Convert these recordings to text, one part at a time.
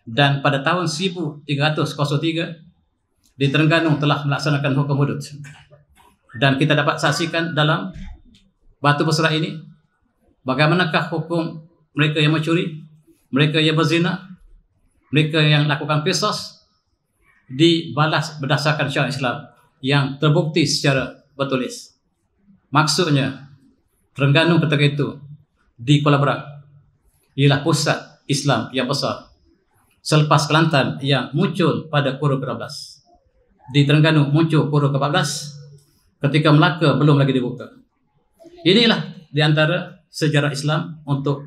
Dan pada tahun 1303 di Terengganu telah melaksanakan hukum hudud. Dan kita dapat saksikan dalam batu besar ini bagaimanakah hukum mereka yang mencuri, mereka yang berzina, mereka yang lakukan qisas dibalas berdasarkan syariat Islam yang terbukti secara bertulis. Maksudnya Terengganu ketika itu di Kuala Berang ialah pusat Islam yang besar selepas Kelantan yang muncul pada kurun ke-12. Di Terengganu muncul kurun ke-14 ketika Melaka belum lagi dibuka. Inilah di antara sejarah Islam untuk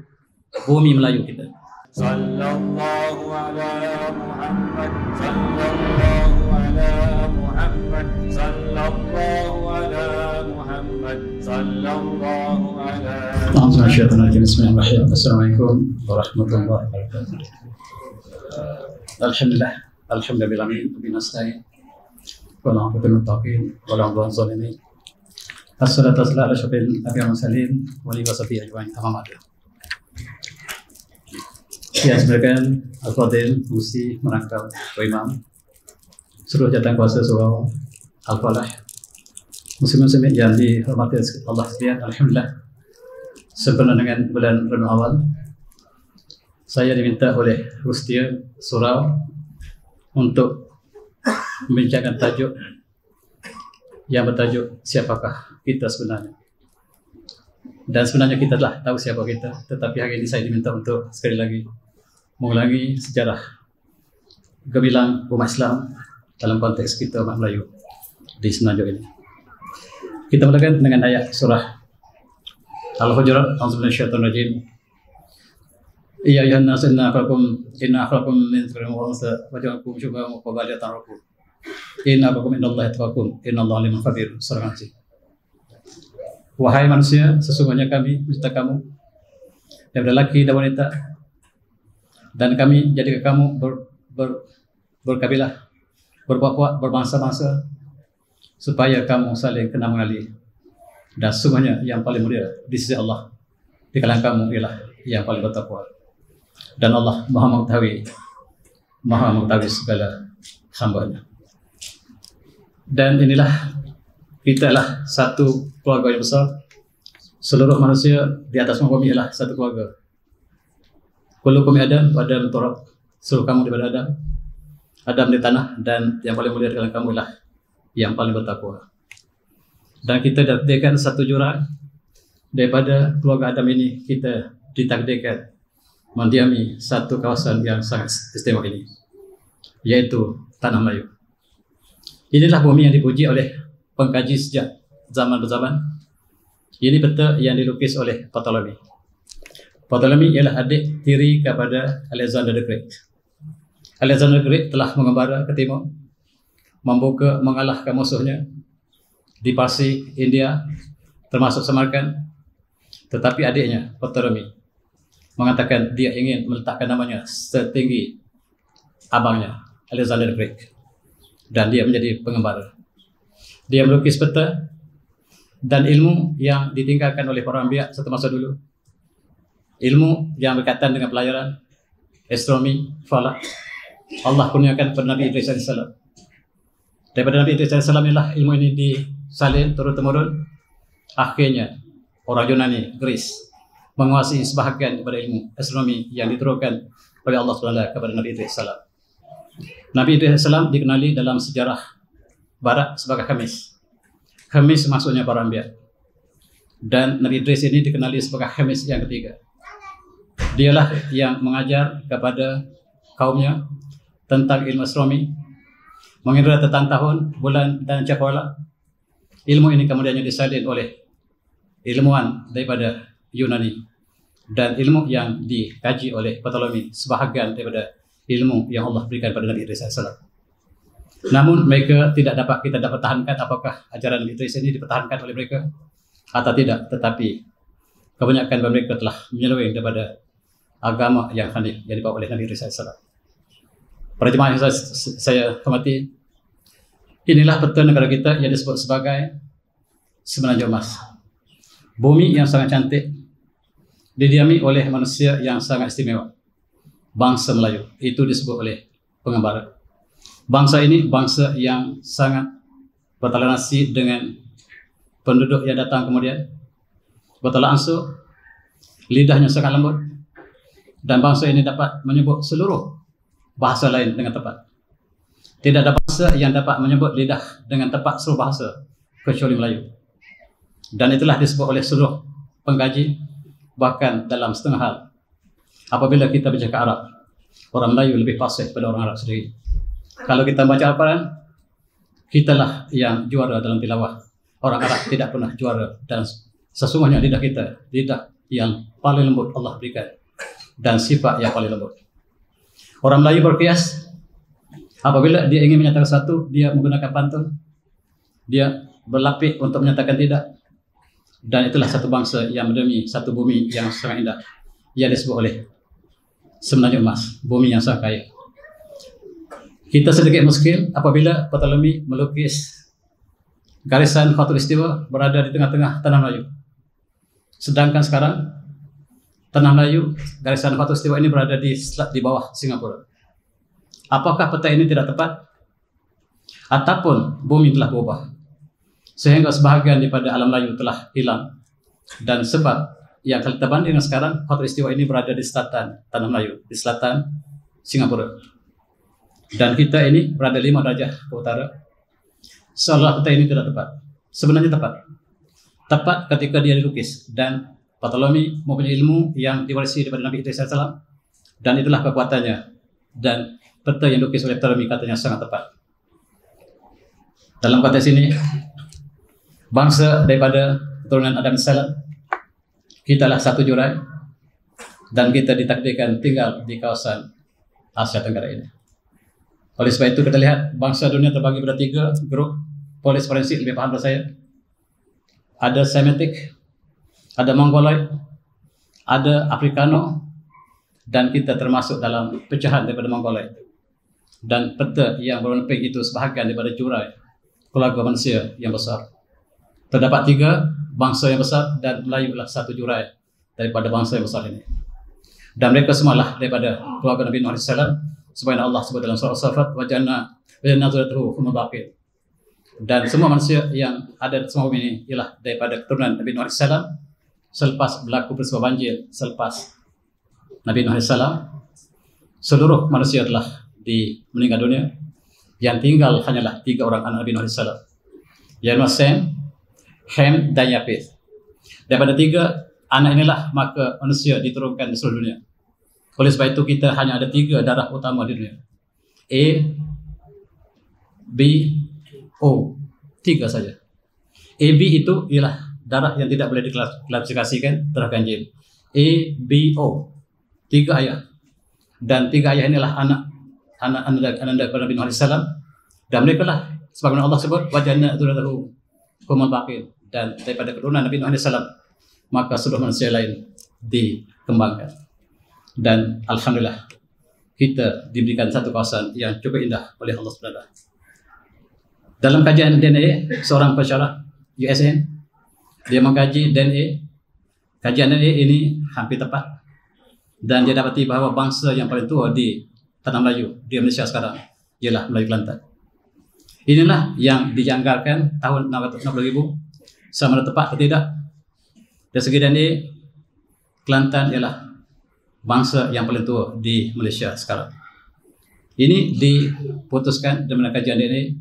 bumi Melayu kita. Sallallahu ala Muhammad, sallallahu ala Muhammad, sallallahu ala Muhammad, sallallahu ala. Bismillahirrahmanirrahim. Assalamualaikum warahmatullahi wabarakatuh. Alhamdulillah, alhamdulillah binastai. Wala hawla muttaqin wala hawla zalimin. Assalatu wassalamu ala asyrafil anbiya'i wal mursalin wa alihi washabihi ajma'in. Amma ba'du. Ya, sebagian Al-Fadil, Musi, Merangkap, Imam, seluruh jatah kuasa surau Al-Falah, muslim-muslimin yang dihormati Allah sekalian, alhamdulillah, sempurna dengan bulan Rabiul Awal, saya diminta oleh Rustia Surau untuk membincangkan tajuk yang bertajuk siapakah kita sebenarnya. Dan sebenarnya kita telah tahu siapa kita, tetapi hari ini saya diminta untuk sekali lagi mengulangi sejarah gemilang umat Islam dalam konteks kita umat Melayu di Semenanjung ini. Kita mulakan dengan ayat surah Al-Hujurat. A'udzubillahi minasyaitonir rajim. Ya ayyuhan nas inna akhrakum min dzikrin wa unsa wa ja'akum syubahan wa qabalatan rabbukum. Inna akhrakum indallahi atqakum innallaha alimun khabir. Surah Al-An'am. Wahai manusia, sesungguhnya kami mencipta kamu daripada laki dan wanita, dan kami jadikan kamu berkabilah, berpuak-puak, berbangsa-bangsa, supaya kamu saling kenal mengenali. Dan sesungguhnya yang paling mulia di sisi Allah di kalangan kamu ialah yang paling bertakwa. Dan Allah Maha mengetahui segala hamba-Nya. Dan inilah kita adalah satu keluarga yang besar. Seluruh manusia di atas muka bumi ialah satu keluarga. Kullukum Adam wa Adam turab. Seluruh kamu daripada Adam. Adam di tanah, dan yang paling mulia di kalangan kamu ialah yang paling bertakwa. Dan kita ditakdirkan satu jurang daripada keluarga Adam ini, kita ditakdirkan mendiami satu kawasan yang sangat istimewa ini, yaitu Tanah Melayu. Inilah bumi yang dipuji oleh pengkaji sejak zaman berzaman. Ini peta yang dilukis oleh Ptolemy. Ptolemy ialah adik tiri kepada Alexander the Great. Alexander the Great telah mengembara ke timur, mengalahkan musuhnya di Parsi, India, termasuk Samarkand. Tetapi adiknya, Ptolemy, mengatakan dia ingin meletakkan namanya setinggi abangnya, Alexander the Great. Dan dia menjadi pengembara. Dia melukis peta dan ilmu yang ditinggalkan oleh para anbiya satu masa dulu. Ilmu yang berkaitan dengan pelajaran, astronomi, falak, Allah kurniakan kepada Nabi Idris AS. Daripada Nabi Idris AS ialah ilmu ini disalin turun-temurun. Akhirnya orang Yunani, Greece, menguasai sebahagian daripada ilmu astronomi yang diturunkan oleh Allah SWT kepada Nabi Idris AS. Nabi Idris AS dikenali dalam sejarah Barat sebagai Khamis. Khamis maksudnya para anbiya. Dan Nabi Idris ini dikenali sebagai Khamis yang ketiga. Dialah yang mengajar kepada kaumnya tentang ilmu astronomi, mengira tentang tahun, bulan, dan cakrawala. Ilmu ini kemudiannya disalin oleh ilmuwan daripada Yunani, dan ilmu yang dikaji oleh Ptolemy sebahagian daripada ilmu yang Allah berikan pada Nabi Idris AS. Namun mereka tidak dapat kita dapat pertahankan apakah ajaran Nabi Idris ini dipertahankan oleh mereka atau tidak, tetapi kebanyakan mereka telah menyeleweng daripada agama yang hanif yang dibawa oleh Nabi Idris AS. Para jemaah yang saya hormati, inilah peta negara kita yang disebut sebagai Semenanjung Emas. Bumi yang sangat cantik, didiami oleh manusia yang sangat istimewa. bangsa Melayu. Itu disebut oleh pengembara. Bangsa ini bangsa yang sangat bertoleransi dengan penduduk yang datang kemudian, bertolak ansur, lidahnya sangat lembut, dan bangsa ini dapat menyebut seluruh bahasa lain dengan tepat. Tidak ada bangsa yang dapat menyebut lidah dengan tepat seluruh bahasa kecuali Melayu. Dan itulah disebut oleh seluruh pengkaji, bahkan dalam setengah hal. Apabila kita bercakap Arab, orang Melayu lebih fasih pada orang Arab sendiri. Kalau kita baca Al-Quran, kitalah yang juara dalam tilawah. Orang Arab tidak pernah juara, dan sesungguhnya lidah kita, lidah yang paling lembut Allah berikan, dan sifat yang paling lembut. Orang Melayu berkias, apabila dia ingin menyatakan satu, dia menggunakan pantun, dia berlapik untuk menyatakan tidak. Dan itulah satu bangsa yang mendemi satu bumi yang sangat indah, yang disebut oleh sebenarnya emas, bumi yang sangat kaya. Kita sedikit muskil apabila Ptolemy melukis garisan khatulistiwa berada di tengah-tengah tanah Melayu. Sedangkan sekarang tanah Melayu, garisan khatulistiwa ini berada di bawah Singapura. Apakah peta ini tidak tepat? Ataupun bumi telah berubah sehingga sebahagian daripada alam Melayu telah hilang, dan sebab yang kita bandingkan sekarang, khatulistiwa ini berada di selatan tanah Melayu, di selatan Singapura. Dan kita ini berada 5 derajat ke utara. Seolah peta ini tidak tepat. Sebenarnya tepat. Tepat ketika dia dilukis. Dan Ptolemy mempunyai ilmu yang diwarisi daripada Nabi Idris AS. Dan itulah kekuatannya. Dan peta yang dilukis oleh Ptolemy katanya sangat tepat. Dalam konteks ini, bangsa daripada keturunan Adam AS, kitalah satu jurai. Dan kita ditakdirkan tinggal di kawasan Asia Tenggara ini. Oleh sebab itu kita lihat bangsa dunia terbagi pada 3 grup. Polis forensik lebih paham dari saya. Ada Semitic, ada Mongoloid, ada Africano, dan kita termasuk dalam pecahan daripada Mongoloid. Dan peta yang berwarna pink itu sebahagian daripada jurai keluarga manusia yang besar. Terdapat 3 bangsa yang besar, dan Melayu adalah satu jurai daripada bangsa yang besar ini. Dan mereka semualah daripada keluarga Nabi Nuh AS. Sebagaimana Allah sebut dalam surah As-Saffat, wa ja'alna dzurriyyatahu humul baqin. Dan semua manusia yang ada di semua bumi ini ialah daripada keturunan Nabi Nuh AS. Selepas berlaku peristiwa banjir, selepas Nabi Nuh AS, seluruh manusia telah meninggal dunia. Yang tinggal hanyalah 3 orang anak Nabi Nuh AS, yaitu Sem, Ham, dan Yafith. Daripada 3 anak inilah maka manusia diturunkan di seluruh dunia. Oleh sebab itu kita hanya ada 3 darah utama di dunia. A, B, O. 3 saja. A, B itu ialah darah yang tidak boleh diklasifikasikan, darah ganjil. A, B, O. 3 ayah. Dan 3 ayah inilah anak Nabi Nuh AS. Dan mereka lah, sebagaimana Allah sebut, wajahna dzurriyyatahu humul baqin. Dan daripada keturunan Nabi Nuh AS, maka seluruh manusia lain dikembangkan. Dan alhamdulillah kita diberikan satu kawasan yang cukup indah oleh Allah SWT. Dalam kajian DNA, seorang pensyarah USN, dia mengkaji DNA. Kajian DNA ini hampir tepat, dan dia dapati bahawa bangsa yang paling tua di tanah Melayu di Malaysia sekarang ialah Melayu Kelantan. Inilah yang dijangkarkan tahun 660,000. Sama ada tepat atau tidak, dari segi DNA, Kelantan ialah bangsa yang paling tua di Malaysia sekarang. Ini diputuskan dengan kajian DNA,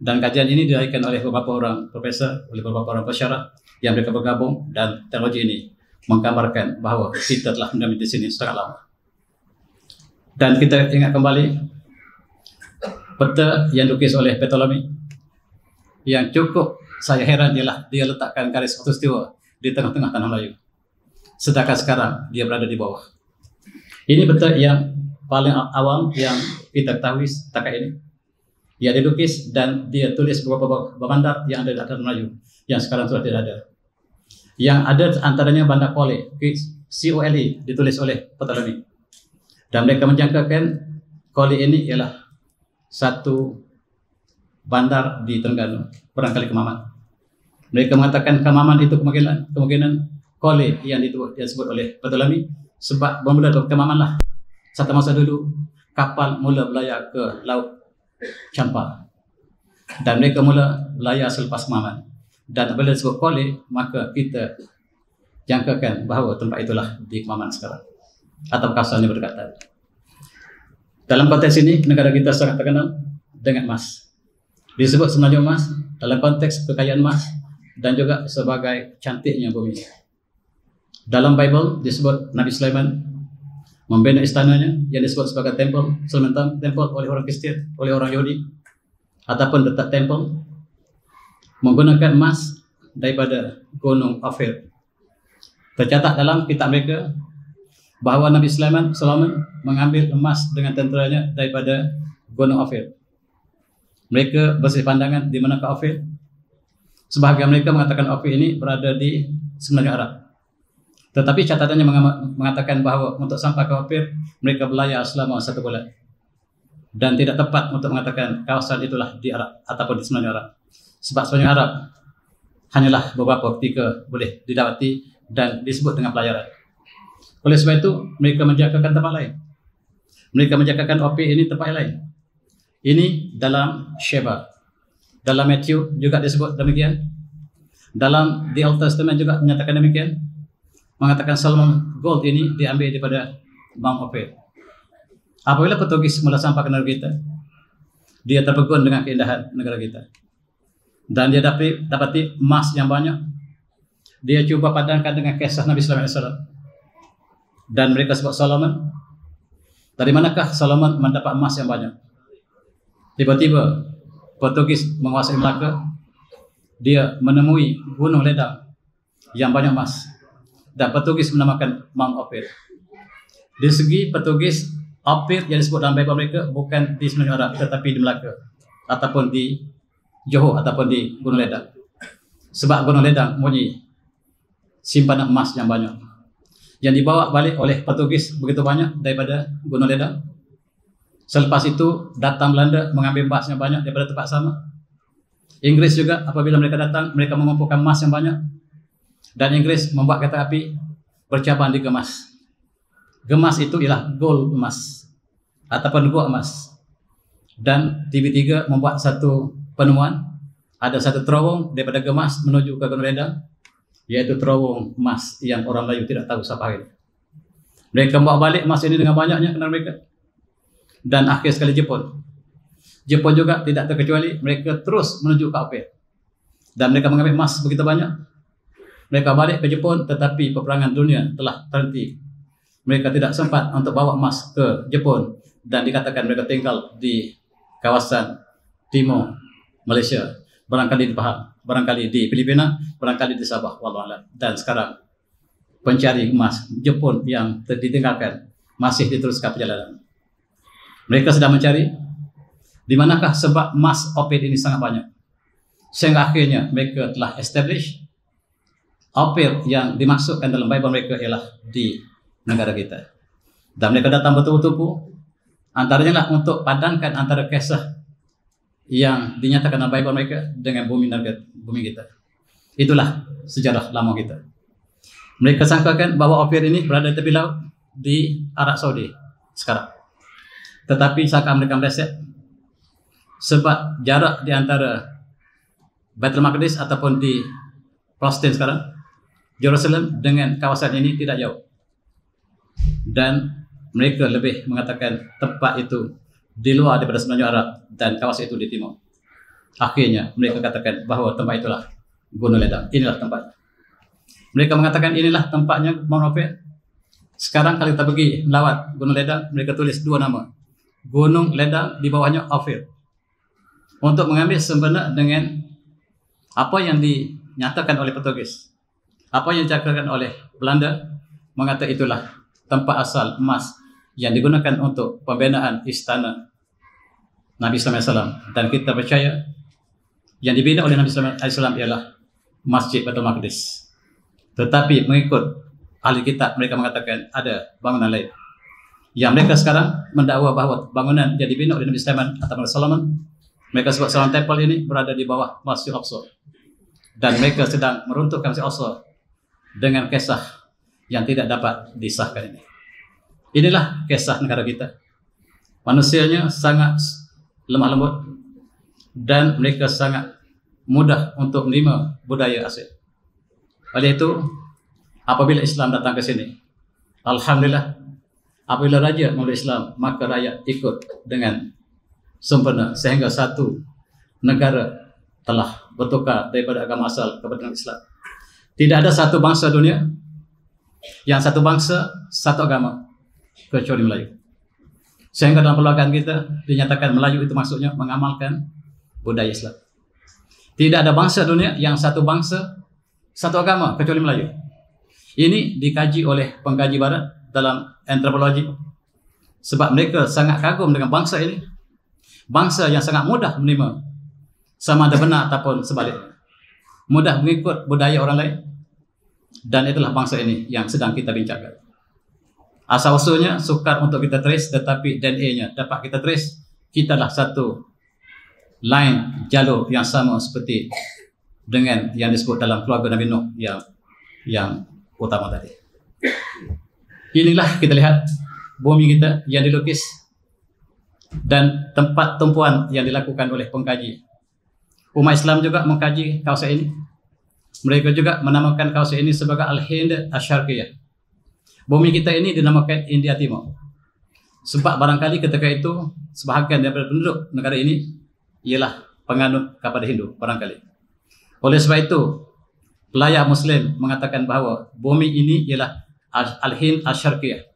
dan kajian ini diraihkan oleh beberapa orang profesor, oleh beberapa orang pensyarah yang mereka bergabung, dan teknologi ini menggambarkan bahawa kita telah mendiami di sini sangat lama. Dan kita ingat kembali peta yang dilukis oleh Ptolemy, yang cukup saya heran ialah dia letakkan garis khatulistiwa di tengah-tengah tanah Melayu, sedangkan sekarang dia berada di bawah. Ini peta yang paling awal yang kita ketahui setakat ini. Dia dilukis dan dia tulis beberapa bandar yang ada di atas Melayu yang sekarang sudah tidak ada. Yang ada antaranya Bandar Cole, C-O-L-E, ditulis oleh Ptolemy. Dan mereka menjangkakan Cole ini ialah satu bandar di Terengganu, barangkali Kemaman. Mereka mengatakan Kemaman itu kemungkinan Cole yang disebut oleh Ptolemy, sebab bermula dari Kemaman lah satu masa dulu kapal mula berlayar ke Laut Champa dan mereka mula berlayar selepas pemahaman. Dan apabila disebut Kolej, maka kita jangkakan bahawa tempat itulah di Kemaman sekarang atau kawasan yang berdekatan. Dalam konteks ini, negara kita sangat terkenal dengan emas. Disebut semenanjung emas dalam konteks kekayaan emas dan juga sebagai cantiknya bumi. Dalam Bible disebut Nabi Sulaiman membina istananya yang disebut sebagai Temple Sulaiman Temple oleh orang Kristian, oleh orang Yahudi, ataupun tetap Temple menggunakan emas daripada Gunung Ophir. Tercatat dalam kitab mereka bahawa Nabi Sulaiman mengambil emas dengan tenteranya daripada Gunung Ophir. Mereka bersih pandangan di manakah Ophir. Sebahagian mereka mengatakan Ophir ini berada di semenanjung Arab. Tetapi catatannya mengatakan bahawa untuk sampai ke Ophir, mereka berlayar selama 1 bulan. Dan tidak tepat untuk mengatakan kawasan itulah di Arab ataupun di semenanjung Arab. Sebab semenanjung Arab hanyalah beberapa ketika boleh didapati dan disebut dengan pelayaran. Oleh sebab itu, mereka menjangkakan tempat lain. Mereka menjangkakan Ophir ini tempat lain. Ini dalam Sheba. Dalam Matthew juga disebut demikian. Dalam The Old Testament juga menyatakan demikian. Mengatakan Solomon Gold ini diambil daripada Mount Ophir. Apabila Portugis mula sampai ke negara kita, dia terpegun dengan keindahan negara kita. Dan dia dapati emas yang banyak. Dia cuba padankan dengan kisah Nabi Sulaiman AS. Dan mereka sebut Solomon. Dari manakah Solomon mendapat emas yang banyak? Tiba-tiba Portugis menguasai Melaka. Dia menemui Gunung Ledang yang banyak emas. Dan Portugis menamakan Mount Ophir. Di segi Portugis, Ophir yang disebut dalam Bible mereka bukan di semenanjung Arab tetapi di Melaka ataupun di Johor ataupun di Gunung Ledang. Sebab Gunung Ledang mempunyai simpanan emas yang banyak yang dibawa balik oleh Portugis begitu banyak daripada Gunung Ledang. Selepas itu datang Belanda mengambil emas yang banyak daripada tempat sama. Inggris juga apabila mereka datang, mereka mengumpulkan emas yang banyak. Dan Inggris membuat kereta api bercabang di Gemas. Gemas itu ialah gold emas ataupun gua emas. Dan TV3 membuat satu penemuan, ada satu terowong daripada Gemas menuju ke Gunung Ledang, iaitu terowong emas yang orang Melayu tidak tahu siapa ini. Mereka membawa balik emas ini dengan banyaknya ke negara mereka. Dan akhir sekali Jepun juga tidak terkecuali, mereka terus menuju ke Ophir. Dan mereka mengambil emas begitu banyak. Mereka balik ke Jepun, tetapi peperangan dunia telah terhenti. Mereka tidak sempat untuk bawa emas ke Jepun dan dikatakan mereka tinggal di kawasan timur Malaysia, barangkali di Pahang, barangkali di Filipina, barangkali di Sabah, wallahu a'lam. Dan sekarang pencari emas Jepun yang ditinggalkan masih diteruskan perjalanan. Mereka sedang mencari di manakah sebab emas Ophir ini sangat banyak. Sehingga akhirnya mereka telah establish Ophir yang dimaksudkan dalam Bible mereka ialah di negara kita. Dan mereka datang betul-betul antaranya lah untuk padankan antara kisah yang dinyatakan dalam Bible mereka dengan bumi kita. Itulah sejarah lama kita. Mereka sangkakan bahawa Ophir ini berada di tepi laut di Arab Saudi sekarang. Tetapi sangka mereka meleset sebab jarak di antara Baitul Maqdis ataupun di Palestin sekarang, Jerusalem dengan kawasan ini tidak jauh. Dan mereka lebih mengatakan tempat itu di luar daripada semenanjung Arab dan kawasan itu di timur. Akhirnya mereka katakan bahawa tempat itulah Gunung Ledang. Inilah tempatnya. Mereka mengatakan inilah tempatnya Mount Ophir. Sekarang kalau kita pergi melawat Gunung Ledang, mereka tulis dua nama. Gunung Ledang, di bawahnya Ophir. Untuk mengambil sempena dengan apa yang dinyatakan oleh Portugis. Apa yang dicakapkan oleh Belanda, mengatakan itulah tempat asal emas yang digunakan untuk pembinaan istana Nabi Sulaiman AS. Dan kita percaya yang dibina oleh Nabi Sulaiman AS ialah Masjid Baitul Maqdis. Tetapi mengikut ahli kitab, mereka mengatakan ada bangunan lain. Yang mereka sekarang mendakwa bahawa bangunan yang dibina oleh Nabi Sulaiman atau Nabi Solomon, mereka sebut Solomon Temple ini berada di bawah Masjid Al-Aqsa. Dan mereka sedang meruntuhkan Masjid Al-Aqsa dengan kisah yang tidak dapat disahkan ini. Inilah kisah negara kita. Manusianya sangat lemah lembut dan mereka sangat mudah untuk menerima budaya asing. Oleh itu, apabila Islam datang ke sini, alhamdulillah, apabila raja memeluk Islam, maka rakyat ikut dengan sempurna sehingga satu negara telah bertukar daripada agama asal kepada Islam. Tidak ada satu bangsa dunia yang satu bangsa, satu agama kecuali Melayu. Sehingga dalam perlogakan kita dinyatakan Melayu itu maksudnya mengamalkan budaya Islam. Tidak ada bangsa dunia yang satu bangsa, satu agama kecuali Melayu. Ini dikaji oleh pengkaji barat dalam antropologi. Sebab mereka sangat kagum dengan bangsa ini. Bangsa yang sangat mudah menerima sama ada benar ataupun sebaliknya. Mudah mengikut budaya orang lain. Dan itulah bangsa ini yang sedang kita bincangkan. Asal-usulnya sukar untuk kita trace, tetapi DNA-nya dapat kita trace. Kita adalah satu line jalur yang sama seperti dengan yang disebut dalam keluarga Nabi Nuh yang utama tadi. Inilah kita lihat bumi kita yang dilukis dan tempat tumpuan yang dilakukan oleh pengkaji. Umat Islam juga mengkaji kawasan ini. Mereka juga menamakan kawasan ini sebagai Al-Hind Asy-Syarqiyah. Bumi kita ini dinamakan India Timur. Sebab barangkali ketika itu sebahagian daripada penduduk negara ini ialah penganut kepada Hindu barangkali. Oleh sebab itu, pelajar Muslim mengatakan bahawa bumi ini ialah Al-Hind Asy-Syarqiyah.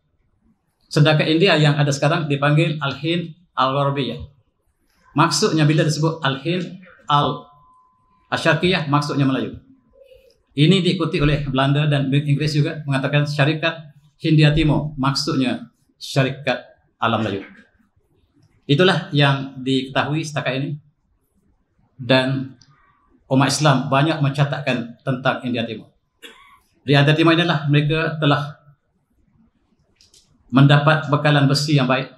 Sedangkan India yang ada sekarang dipanggil Al-Hind Al-Gharbiyah. Maksudnya bila disebut Al-Hind Al-Asy-Syarqiyah maksudnya Melayu. Ini diikuti oleh Belanda dan Inggris juga mengatakan Syarikat Hindia Timur maksudnya Syarikat Alam Melayu. Itulah yang diketahui setakat ini. Dan umat Islam banyak mencatatkan tentang India Timur. Di India Timur inilah mereka telah mendapat bekalan besi yang baik.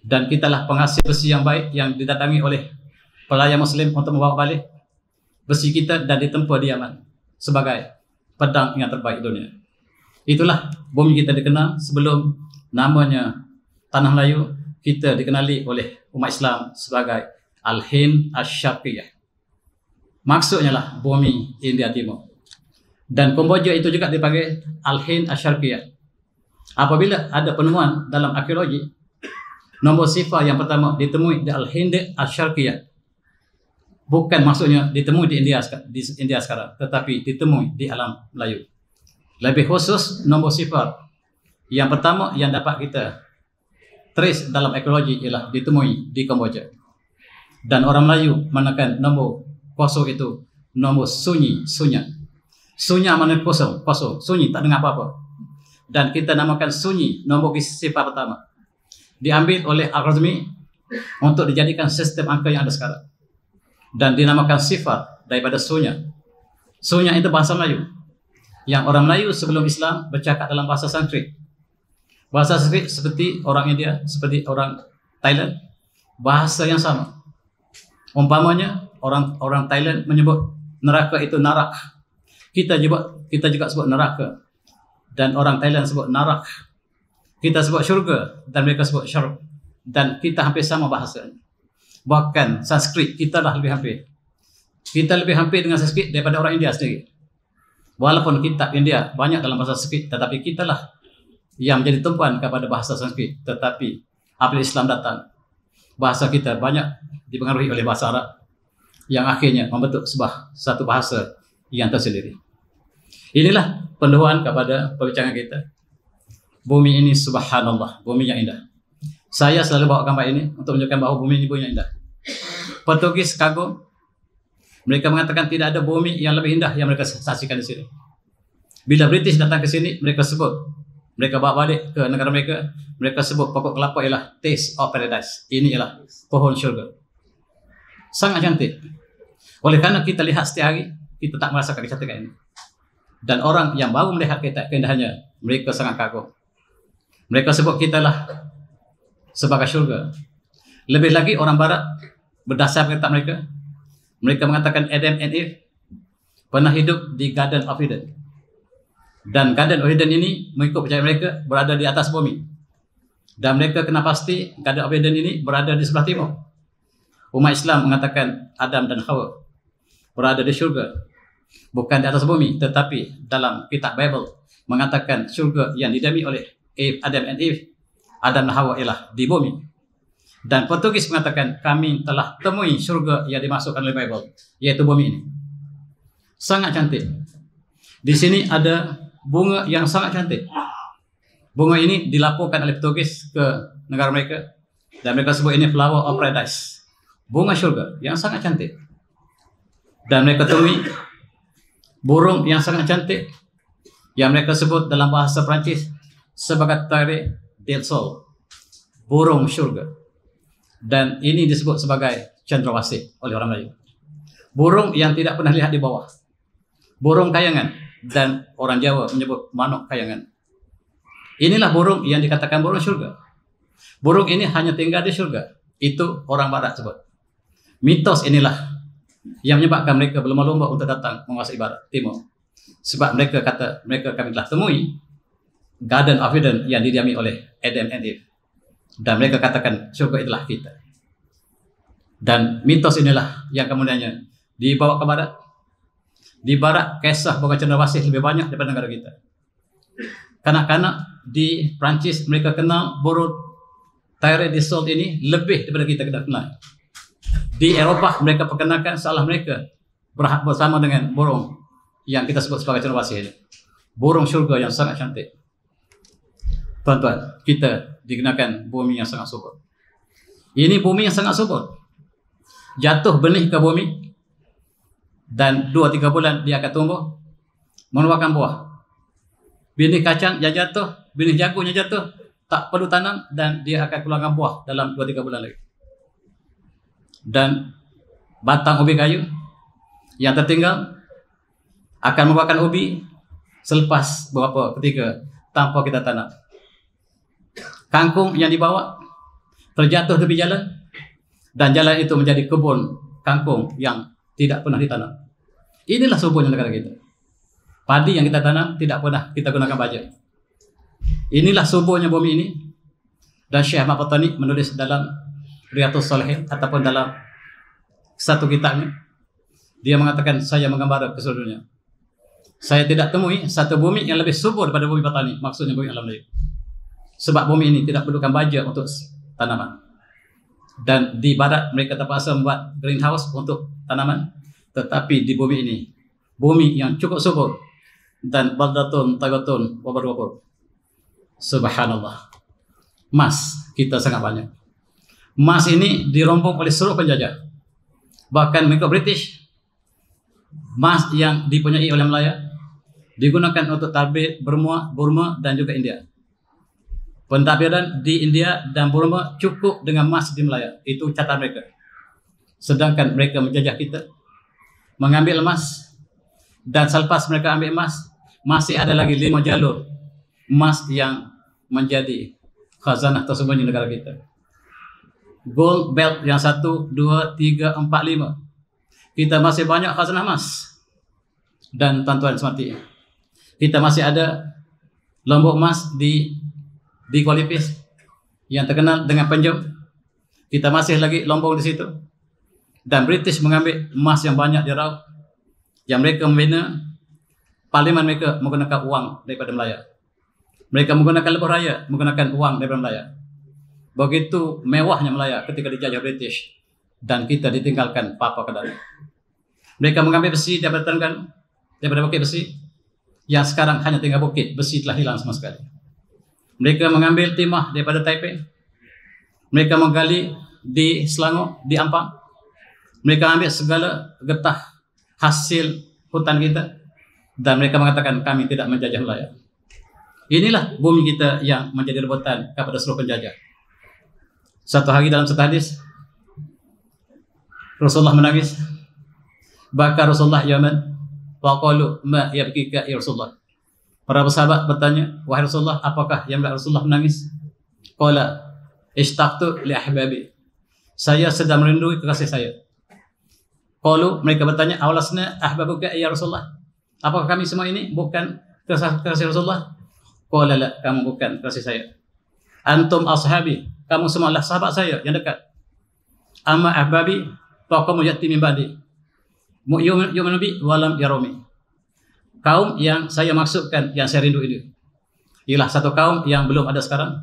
Dan kitalah penghasil besi yang baik yang didatangi oleh pelayan Muslim untuk membawa balik besi kita dan ditempa di Yaman sebagai pedang yang terbaik dunia. Itulah bumi kita dikenal sebelum namanya Tanah Melayu. Kita dikenali oleh umat Islam sebagai Al-Hind Asy-Syarqiyah. Maksudnya lah bumi India Timur. Dan Kamboja itu juga dipanggil Al-Hind Asy-Syarqiyah. Apabila ada penemuan dalam arkeologi, nombor sifar yang pertama ditemui di Al-Hind Asy-Syarqiyah. Bukan maksudnya ditemui di India sekarang, tetapi ditemui di alam Melayu. Lebih khusus nombor sifar yang pertama yang dapat kita trace dalam arkeologi ialah ditemui di Kamboja. Dan orang Melayu menekan nombor kosong itu nombor sunyi, sunya. Sunya mana kosong, kosong, sunyi, tak dengar apa-apa. Dan kita namakan sunyi nombor sifar pertama. Diambil oleh Al-Khwarizmi untuk dijadikan sistem angka yang ada sekarang. Dan dinamakan sifat daripada sunya. Sunya itu bahasa Melayu. Yang orang Melayu sebelum Islam bercakap dalam bahasa Sanskrit. Bahasa Sanskrit seperti orang India, seperti orang Thailand. Bahasa yang sama. Umpamanya orang Thailand menyebut neraka itu narak. Kita juga sebut neraka. Dan orang Thailand sebut narak. Kita sebut syurga dan mereka sebut syarq. Dan kita hampir sama bahasanya. Bahkan Sanskrit kita dah lebih hampir. Kita lebih hampir dengan Sanskrit daripada orang India sendiri. Walaupun kitab India banyak dalam bahasa Sanskrit, tetapi kita lah yang menjadi tumpuan kepada bahasa Sanskrit. Tetapi apabila Islam datang, bahasa kita banyak dipengaruhi oleh bahasa Arab yang akhirnya membentuk satu bahasa yang tersendiri. Inilah pendahuluan kepada perbincangan kita. Bumi ini subhanallah, bumi yang indah. Saya selalu bawa gambar ini untuk menunjukkan bahawa bumi ini bumi yang indah. Portugis kagum. Mereka mengatakan tidak ada bumi yang lebih indah yang mereka saksikan di sini. Bila British datang ke sini, mereka bawa balik ke negara mereka, mereka sebut pokok kelapa ialah taste of paradise. Ini ialah pohon syurga. Sangat cantik. Oleh kerana kita lihat setiap hari, kita tak merasakan kecantikan ini. Dan orang yang baru melihat keindahannya, mereka sangat kagum. Mereka sebut kita lah sebagai syurga. Lebih lagi orang barat berdasarkan kitab mereka mengatakan Adam and Eve pernah hidup di Garden of Eden. Dan Garden of Eden ini mengikut percayaan mereka berada di atas bumi. Dan mereka kena pasti Garden of Eden ini berada di sebelah timur. Umat Islam mengatakan Adam dan Hawa berada di syurga, bukan di atas bumi, tetapi dalam kitab Bible mengatakan syurga yang didiami oleh Adam and Eve, Adam dan Hawa ialah di bumi. Dan Portugis mengatakan kami telah temui syurga yang dimasukkan oleh Bible, yaitu bumi ini. Sangat cantik. Di sini ada bunga yang sangat cantik. Bunga ini dilaporkan oleh Portugis ke negara mereka dan mereka sebut ini flower of paradise, bunga syurga yang sangat cantik. Dan mereka temui burung yang sangat cantik yang mereka sebut dalam bahasa Perancis sebagai Terre del Sol, burung syurga. Dan ini disebut sebagai cendrawasih oleh orang Melayu. Burung yang tidak pernah lihat di bawah, burung kayangan, dan orang Jawa menyebut manuk kayangan. Inilah burung yang dikatakan burung syurga. Burung ini hanya tinggal di syurga. Itu orang Barat sebut. Mitos inilah yang menyebabkan mereka berlomba-lomba untuk datang menguasai Barat Timur. Sebab mereka kata mereka kami telah temui Garden of Eden yang didiami oleh Adam and Eve. Dan mereka katakan syurga itulah kita. Dan mitos inilah yang kemudiannya dibawa ke Barat. Di Barat kisah bunga cendrawasih lebih banyak daripada negara kita. Kanak-kanak di Perancis mereka kenal burung Terre del Sol ini lebih daripada kita kenal. Di Eropah mereka perkenalkan seolah mereka bersama dengan burung yang kita sebut sebagai cendrawasih ini. Burung syurga yang sangat cantik. Tuan-tuan, kita dikenakan bumi yang sangat subur. Ini bumi yang sangat subur. Jatuh benih ke bumi dan 2-3 bulan dia akan tumbuh mengeluarkan buah. Benih kacang yang jatuh, benih jagung yang jatuh, tak perlu tanam dan dia akan keluarkan buah dalam 2-3 bulan lagi. Dan batang ubi kayu yang tertinggal akan mengeluarkan ubi selepas beberapa ketika tanpa kita tanam. Kangkung yang dibawa terjatuh tepi jalan dan jalan itu menjadi kebun kangkung yang tidak pernah ditanam. Inilah suburnya negara kita. Padi yang kita tanam tidak pernah kita gunakan baja. Inilah suburnya bumi ini. Dan Syekh Ahmad Patani menulis dalam Riyadhus Shalihin ataupun dalam satu kitabnya, dia mengatakan saya menggambar ke seluruh dunia. Saya tidak temui satu bumi yang lebih subur daripada bumi Patani, maksudnya bumi alam lain. Sebab bumi ini tidak perlukan baja untuk tanaman. Dan di Barat mereka terpaksa membuat greenhouse untuk tanaman, tetapi di bumi ini, bumi yang cukup subur dan baldatun tayyibatun wa barwaqur. Subhanallah. Emas kita sangat banyak. Emas ini dirombong oleh seluruh penjajah. Bahkan mengikut British, emas yang dipunyai oleh Malaya digunakan untuk tabir Burma dan juga India. Pentadbiran di India dan Burma cukup dengan emas di Malaya. Itu catatan mereka. Sedangkan mereka menjajah kita, mengambil emas, dan selepas mereka ambil emas, masih ada lagi 5 jalur emas yang menjadi khazanah tersembunyi negara kita. Gold belt yang 1, 2, 3, 4, 5. Kita masih banyak khazanah emas. Dan tuan-tuan semati, kita masih ada lombok emas di Kuala Lumpur yang terkenal dengan penjam. Kita masih lagi lombong di situ. Dan British mengambil emas yang banyak di Raub, yang mereka membina parlimen mereka menggunakan uang daripada Melaya. Mereka menggunakan lebuh raya menggunakan uang daripada Melaya. Begitu mewahnya Melaya ketika dijajah British, dan kita ditinggalkan papa kedari. Mereka mengambil besi daripada Terengganu, daripada bukit besi yang sekarang hanya tinggal bukit, besi telah hilang sama sekali. Mereka mengambil timah daripada Taipei. Mereka menggali di Selangor, di Ampang. Mereka ambil segala getah hasil hutan kita. Dan mereka mengatakan kami tidak menjajah Melaya. Inilah bumi kita yang menjadi rebutan kepada seluruh penjajah. Satu hari dalam satu hadis, Rasulullah menangis. Bahkan Rasulullah yaman. Waqalu ma yabkika ya Rasulullah. Para sahabat bertanya, wahai Rasulullah, apakah yang membuat Rasulullah menangis? Qala ishtaqtu li ahbabi. Saya sedang merindui kekasih saya. Qalu, mereka bertanya, awalasna ahbabuka ya Rasulullah. Apakah kami semua ini bukan kekasih Rasulullah? Qala la, kamu bukan kekasih saya. Antum ashabi, kamu semua adalah sahabat saya yang dekat. Amma ahbabi, faqamu yati min ba'di. Yu'minu bi walam yarumi. Kaum yang saya maksudkan, yang saya rindu ini, ialah satu kaum yang belum ada sekarang.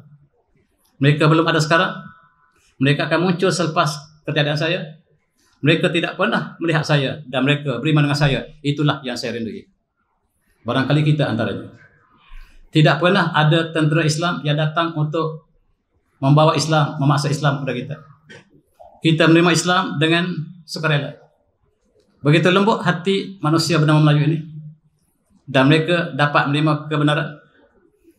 Mereka belum ada sekarang. Mereka akan muncul selepas ketiadaan saya. Mereka tidak pernah melihat saya dan mereka beriman dengan saya. Itulah yang saya rindui. Barangkali kita antaranya. Tidak pernah ada tentera Islam yang datang untuk membawa Islam, memaksa Islam kepada kita. Kita menerima Islam dengan sukarela. Begitu lembut hati manusia bernama Melayu ini. Dan mereka dapat menerima kebenaran.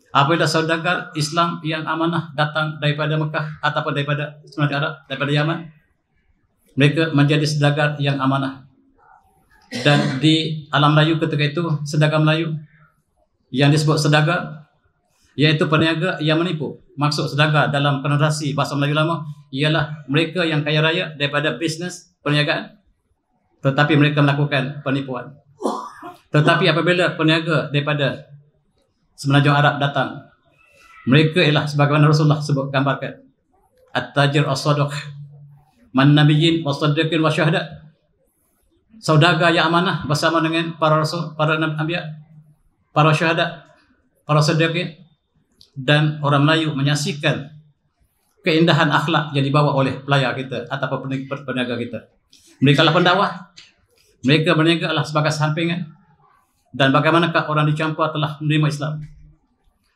Apabila saudagar Islam yang amanah datang daripada Mekah ataupun daripada Semenanjung Arab, daripada Yaman, mereka menjadi saudagar yang amanah. Dan di alam Melayu ketika itu, saudagar Melayu yang disebut saudagar, iaitu peniaga yang menipu. Maksud saudagar dalam konotasi bahasa Melayu lama ialah mereka yang kaya raya daripada bisnes perniagaan, tetapi mereka melakukan penipuan. Tetapi apabila peniaga daripada Semenanjung Arab datang, mereka ialah sebagaimana Rasulullah sebut gambarkan, at-tajir as-sadiq man nabiyyin was-siddiqin wasyuhada. Saudagar yang amanah bersama dengan para rasul, para nabi, para syuhada, para siddiqin, dan orang Melayu menyaksikan keindahan akhlak yang dibawa oleh pelayar kita ataupun peniaga kita. Mereka adalah pendakwah. Mereka berniaga adalah sebagai sampingan. Dan bagaimanakah orang dicampur telah menerima Islam?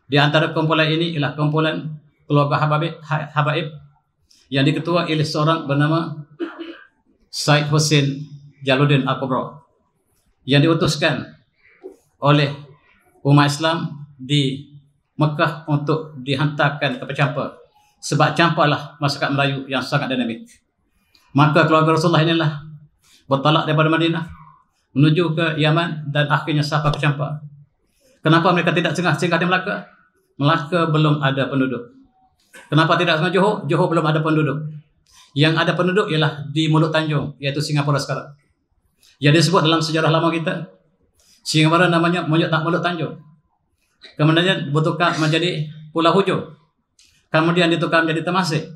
Di antara kumpulan ini ialah kumpulan keluarga Habaib yang diketua oleh seorang bernama Said Hussein Jalaluddin Al-Kubra, yang diutuskan oleh umat Islam di Mekah untuk dihantarkan ke pecampur. Sebab campurlah masyarakat Melayu yang sangat dinamik. Maka keluarga Rasulullah inilah bertolak daripada Madinah menuju ke Yaman dan akhirnya sampai ke Campar. Kenapa mereka tidak singgah di Melaka? Melaka belum ada penduduk. Kenapa tidak singgah Johor? Johor belum ada penduduk. Yang ada penduduk ialah di Mulut Tanjung, iaitu Singapura sekarang. Yang disebut dalam sejarah lama kita, Singapura namanya Mulut Tanjung. Kemudian bertukar menjadi Pulau Hujung. Kemudian ditukar menjadi Temasek.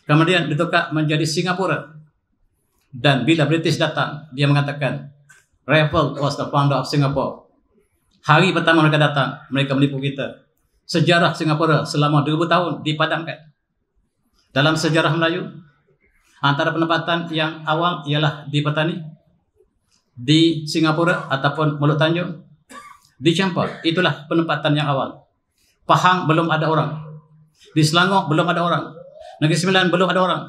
Kemudian ditukar menjadi Singapura. Dan bila British datang, dia mengatakan, Raffles was the founder of Singapore. Hari pertama mereka datang, mereka menipu kita. Sejarah Singapura selama 2000 tahun dipadamkan. Dalam sejarah Melayu, antara penempatan yang awal ialah di Petani, di Singapura ataupun Mulut Tanjung, di Campar. Itulah penempatan yang awal. Pahang belum ada orang. Di Selangor belum ada orang. Negeri Sembilan belum ada orang.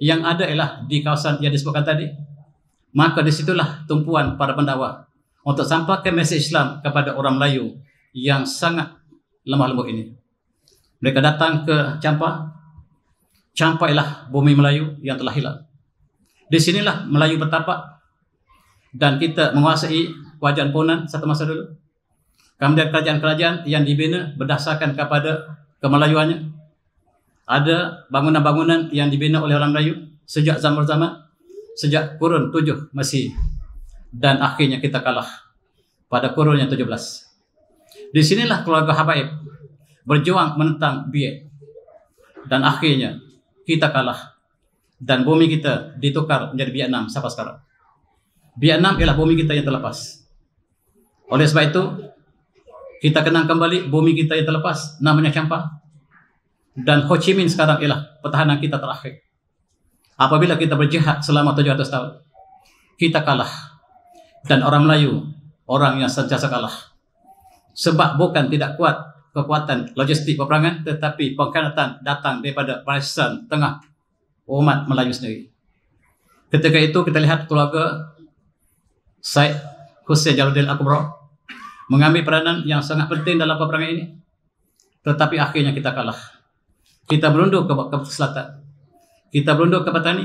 Yang ada ialah di kawasan yang disebutkan tadi. Maka disitulah tumpuan para pendakwah untuk sampaikan mesej Islam kepada orang Melayu yang sangat lemah lembut ini. Mereka datang ke Campar. Campar ialah bumi Melayu yang telah hilang. Di sinilah Melayu bertapak dan kita menguasai kerajaan Punan satu masa dulu. Kemudian kerajaan-kerajaan yang dibina berdasarkan kepada kemelayuannya. Ada bangunan-bangunan yang dibina oleh orang Melayu sejak zaman-zaman, sejak kurun 7 Masih, dan akhirnya kita kalah pada kurun yang 17. Di sinilah keluarga Habaib berjuang menentang Biak, dan akhirnya kita kalah dan bumi kita ditukar menjadi Vietnam sampai sekarang. Vietnam ialah bumi kita yang terlepas. Oleh sebab itu kita kenang kembali bumi kita yang terlepas, namanya Campar. Dan Ho Chi Minh sekarang ialah pertahanan kita terakhir. Apabila kita berjihad selama 700 tahun, kita kalah. Dan orang Melayu, orang yang sentiasa kalah. Sebab bukan tidak kuat kekuatan logistik peperangan, tetapi pengkhianatan datang daripada barisan tengah umat Melayu sendiri. Ketika itu kita lihat keluarga Said Hussein Jalaluddin Al-Kubra mengambil peranan yang sangat penting dalam peperangan ini. Tetapi akhirnya kita kalah. Kita berundur ke selatan. Kita berundur ke Petani.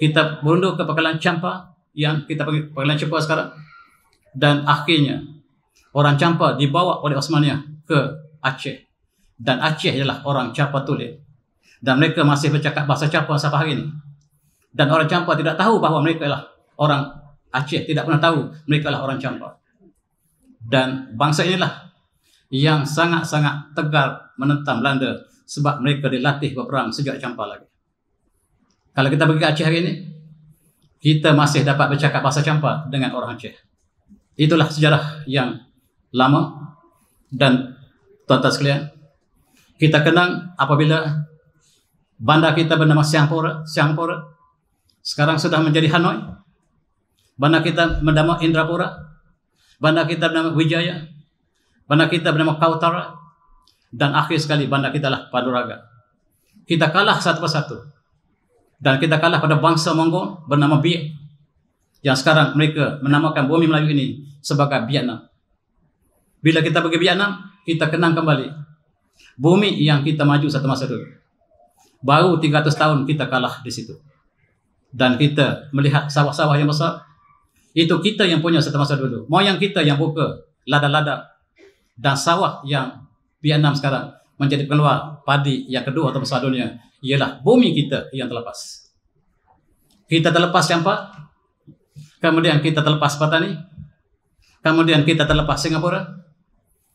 Kita berundur ke Pangkalan Campar yang kita panggil Pangkalan Campar sekarang. Dan akhirnya orang Campar dibawa oleh Osmania ke Aceh. Dan Aceh adalah orang Campar Tulen. Dan mereka masih bercakap bahasa Campar sampai hari ini. Dan orang Campar tidak tahu bahawa mereka adalah orang Aceh. Tidak pernah tahu mereka adalah orang Campar. Dan bangsa inilah yang sangat-sangat tegar menentang Belanda sebab mereka dilatih berperang sejak Campa lagi. Kalau kita pergi ke Aceh hari ini, kita masih dapat bercakap bahasa Campa dengan orang Aceh. Itulah sejarah yang lama. Dan tuan-tuan sekalian, kita kenang apabila bandar kita bernama Siangpura sekarang sudah menjadi Hanoi. Bandar kita bernama Indrapura, bandar kita bernama Wijaya, bandar kita bernama Kautara, dan akhir sekali bandar kita lah Paduraga. Kita kalah satu persatu, dan kita kalah pada bangsa Mongol bernama Biak, yang sekarang mereka menamakan bumi Melayu ini sebagai Vietnam. Bila kita pergi Vietnam, kita kenang kembali bumi yang kita maju satu masa dulu. Baru 300 tahun kita kalah di situ. Dan kita melihat sawah-sawah yang besar. Itu kita yang punya satu masa dulu. Moyang kita yang buka ladang-ladang. Dan sawah yang Vietnam sekarang menjadi keluar padi yang kedua terbesar dunia. Ialah bumi kita yang terlepas. Kita terlepas Campa. Kemudian kita terlepas Patani. Kemudian kita terlepas Singapura.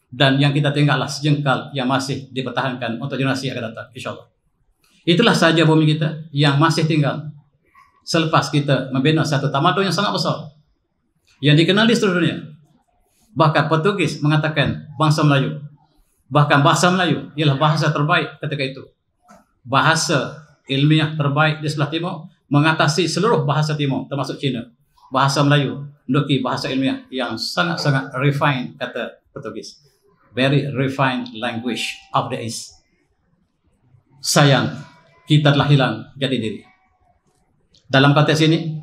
Dan yang kita tinggallah sejengkal yang masih dipertahankan untuk generasi yang akan datang, insyaAllah. Itulah saja bumi kita yang masih tinggal selepas kita membina satu tamadun yang sangat besar yang dikenali seluruh dunia. Bahkan Portugis mengatakan bangsa Melayu, bahkan bahasa Melayu ialah bahasa terbaik ketika itu. Bahasa ilmiah terbaik di sebelah timur, mengatasi seluruh bahasa timur termasuk Cina. Bahasa Melayu menduduki bahasa ilmiah yang sangat-sangat refined, kata Portugis. Very refined language of the East. Sayang, kita telah hilang jati diri. Dalam konteks ini,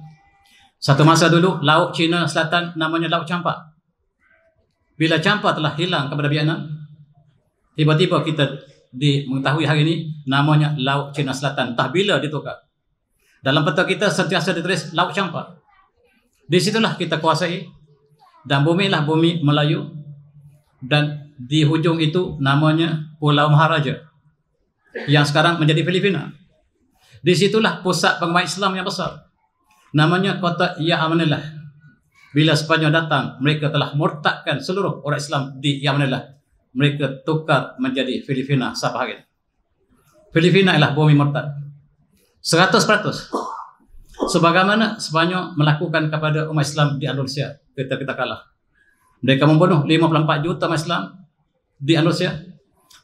satu masa dulu Laut Cina Selatan namanya Laut Campa. Bila Campa telah hilang kepada Vietnam, tiba-tiba kita mengetahui hari ini namanya Laut Cina Selatan. Entah bila ditukar. Dalam peta kita sentiasa ditulis Laut Campa. Di situlah kita kuasai, dan bumi lah bumi Melayu, dan di hujung itu namanya Pulau Maharaja yang sekarang menjadi Filipina. Di situlah pusat penggemar Islam yang besar, namanya kota Ya'amanillah. Bila Sepanyol datang, mereka telah murtadkan seluruh orang Islam di Ya'amanillah. Mereka tukar menjadi Filipina sampai hari ini. Filipina ialah bumi murtad 100%. Sebagaimana Sepanyol melakukan kepada umat Islam di Andalusia ketika kita kalah. Mereka membunuh 54 juta umat Islam di Andalusia.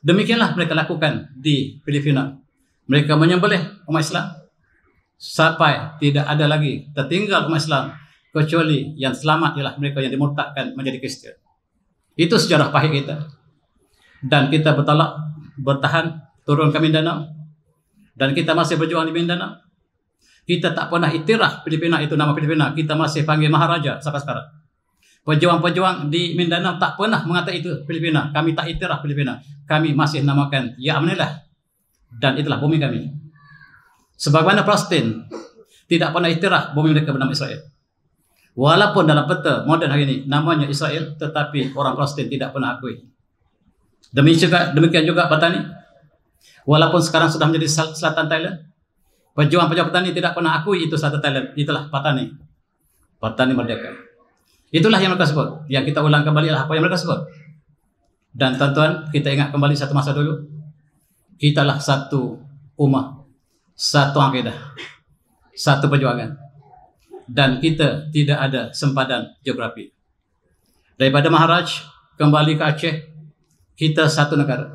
Demikianlah mereka lakukan di Filipina. Mereka menyembelih umat Islam sampai tidak ada lagi tertinggal umat Islam, kecuali yang selamat ialah mereka yang dimurtadkan menjadi Kristian. Itu sejarah pahit kita. Dan kita bertahan turun ke Mindanao, dan kita masih berjuang di Mindanao. Kita tak pernah iktiraf Filipina itu nama Filipina. Kita masih panggil Maharaja sampai sekarang. Pejuang-pejuang di Mindanao tak pernah mengatakan itu Filipina. Kami tak iktiraf Filipina. Kami masih namakan Ya'amanillah. Dan itulah bumi kami. Sebagaimana Palestin tidak pernah iktiraf bumi mereka bernama Israel. Walaupun dalam peta moden hari ini namanya Israel, tetapi orang Palestin tidak pernah akui. Demikian juga Patani. Walaupun sekarang sudah menjadi selatan Thailand, pejuang-pejuang Patani tidak pernah akui itu selatan Thailand. Itulah Patani. Patani merdeka. Itulah yang mereka sebut. Yang kita ulang kembali adalah apa yang mereka sebut. Dan tuan-tuan, kita ingat kembali satu masa dulu. Kitalah satu ummah, satu akidah, satu perjuangan. Dan kita tidak ada sempadan geografi. Daripada Maharaj kembali ke Aceh, kita satu negara.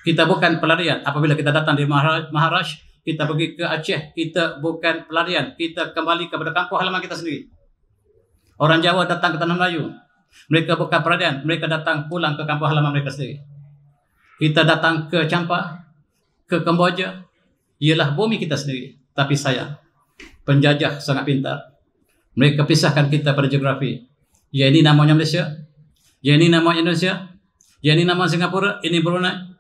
Kita bukan pelarian. Apabila kita datang dari Maharaj, kita pergi ke Aceh, kita bukan pelarian. Kita kembali kepada kampung halaman kita sendiri. Orang Jawa datang ke Tanah Melayu, mereka bukan pelarian, mereka datang pulang ke kampung halaman mereka sendiri. Kita datang ke Campa, ke Kamboja, ialah bumi kita sendiri. Tapi sayang, penjajah sangat pintar. Mereka pisahkan kita pada geografi. Ya ini namanya Malaysia, ya ini nama Indonesia, ya ini nama Singapura, ini Brunei,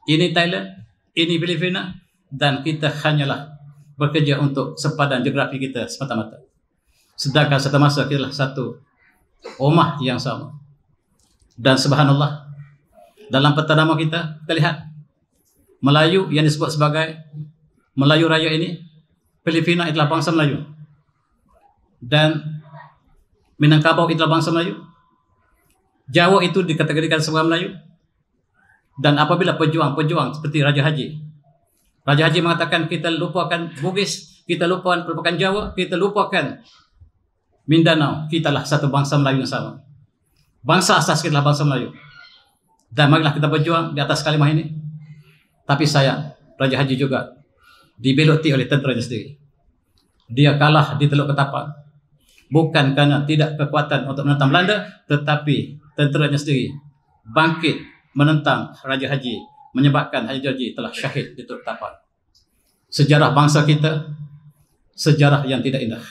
ini Thailand, ini Filipina, dan kita hanyalah bekerja untuk sempadan geografi kita semata-mata. Sedangkan satu masa kita adalah satu ummah yang sama. Dan subhanallah, dalam peta nama kita lihat Melayu yang disebut sebagai Melayu Raya ini, Filipina adalah bangsa Melayu, dan Minangkabau adalah bangsa Melayu, Jawa itu dikategorikan sebagai Melayu. Dan apabila pejuang-pejuang seperti Raja Haji mengatakan kita lupakan Bugis, kita lupakan Jawa, kita lupakan Mindanao, kitalah satu bangsa Melayu yang sama. Bangsa asas kita adalah bangsa Melayu. Dan marilah kita berjuang di atas kalimah ini. Tapi sayang, Raja Haji juga dibeloti oleh tenteranya sendiri. Dia kalah di Teluk Ketapang. Bukan karena tidak kekuatan untuk menentang Belanda, tetapi tenteranya sendiri bangkit menentang Raja Haji, menyebabkan Haji Georgie telah syahid di Teluk Ketapang. Sejarah bangsa kita, sejarah yang tidak indah.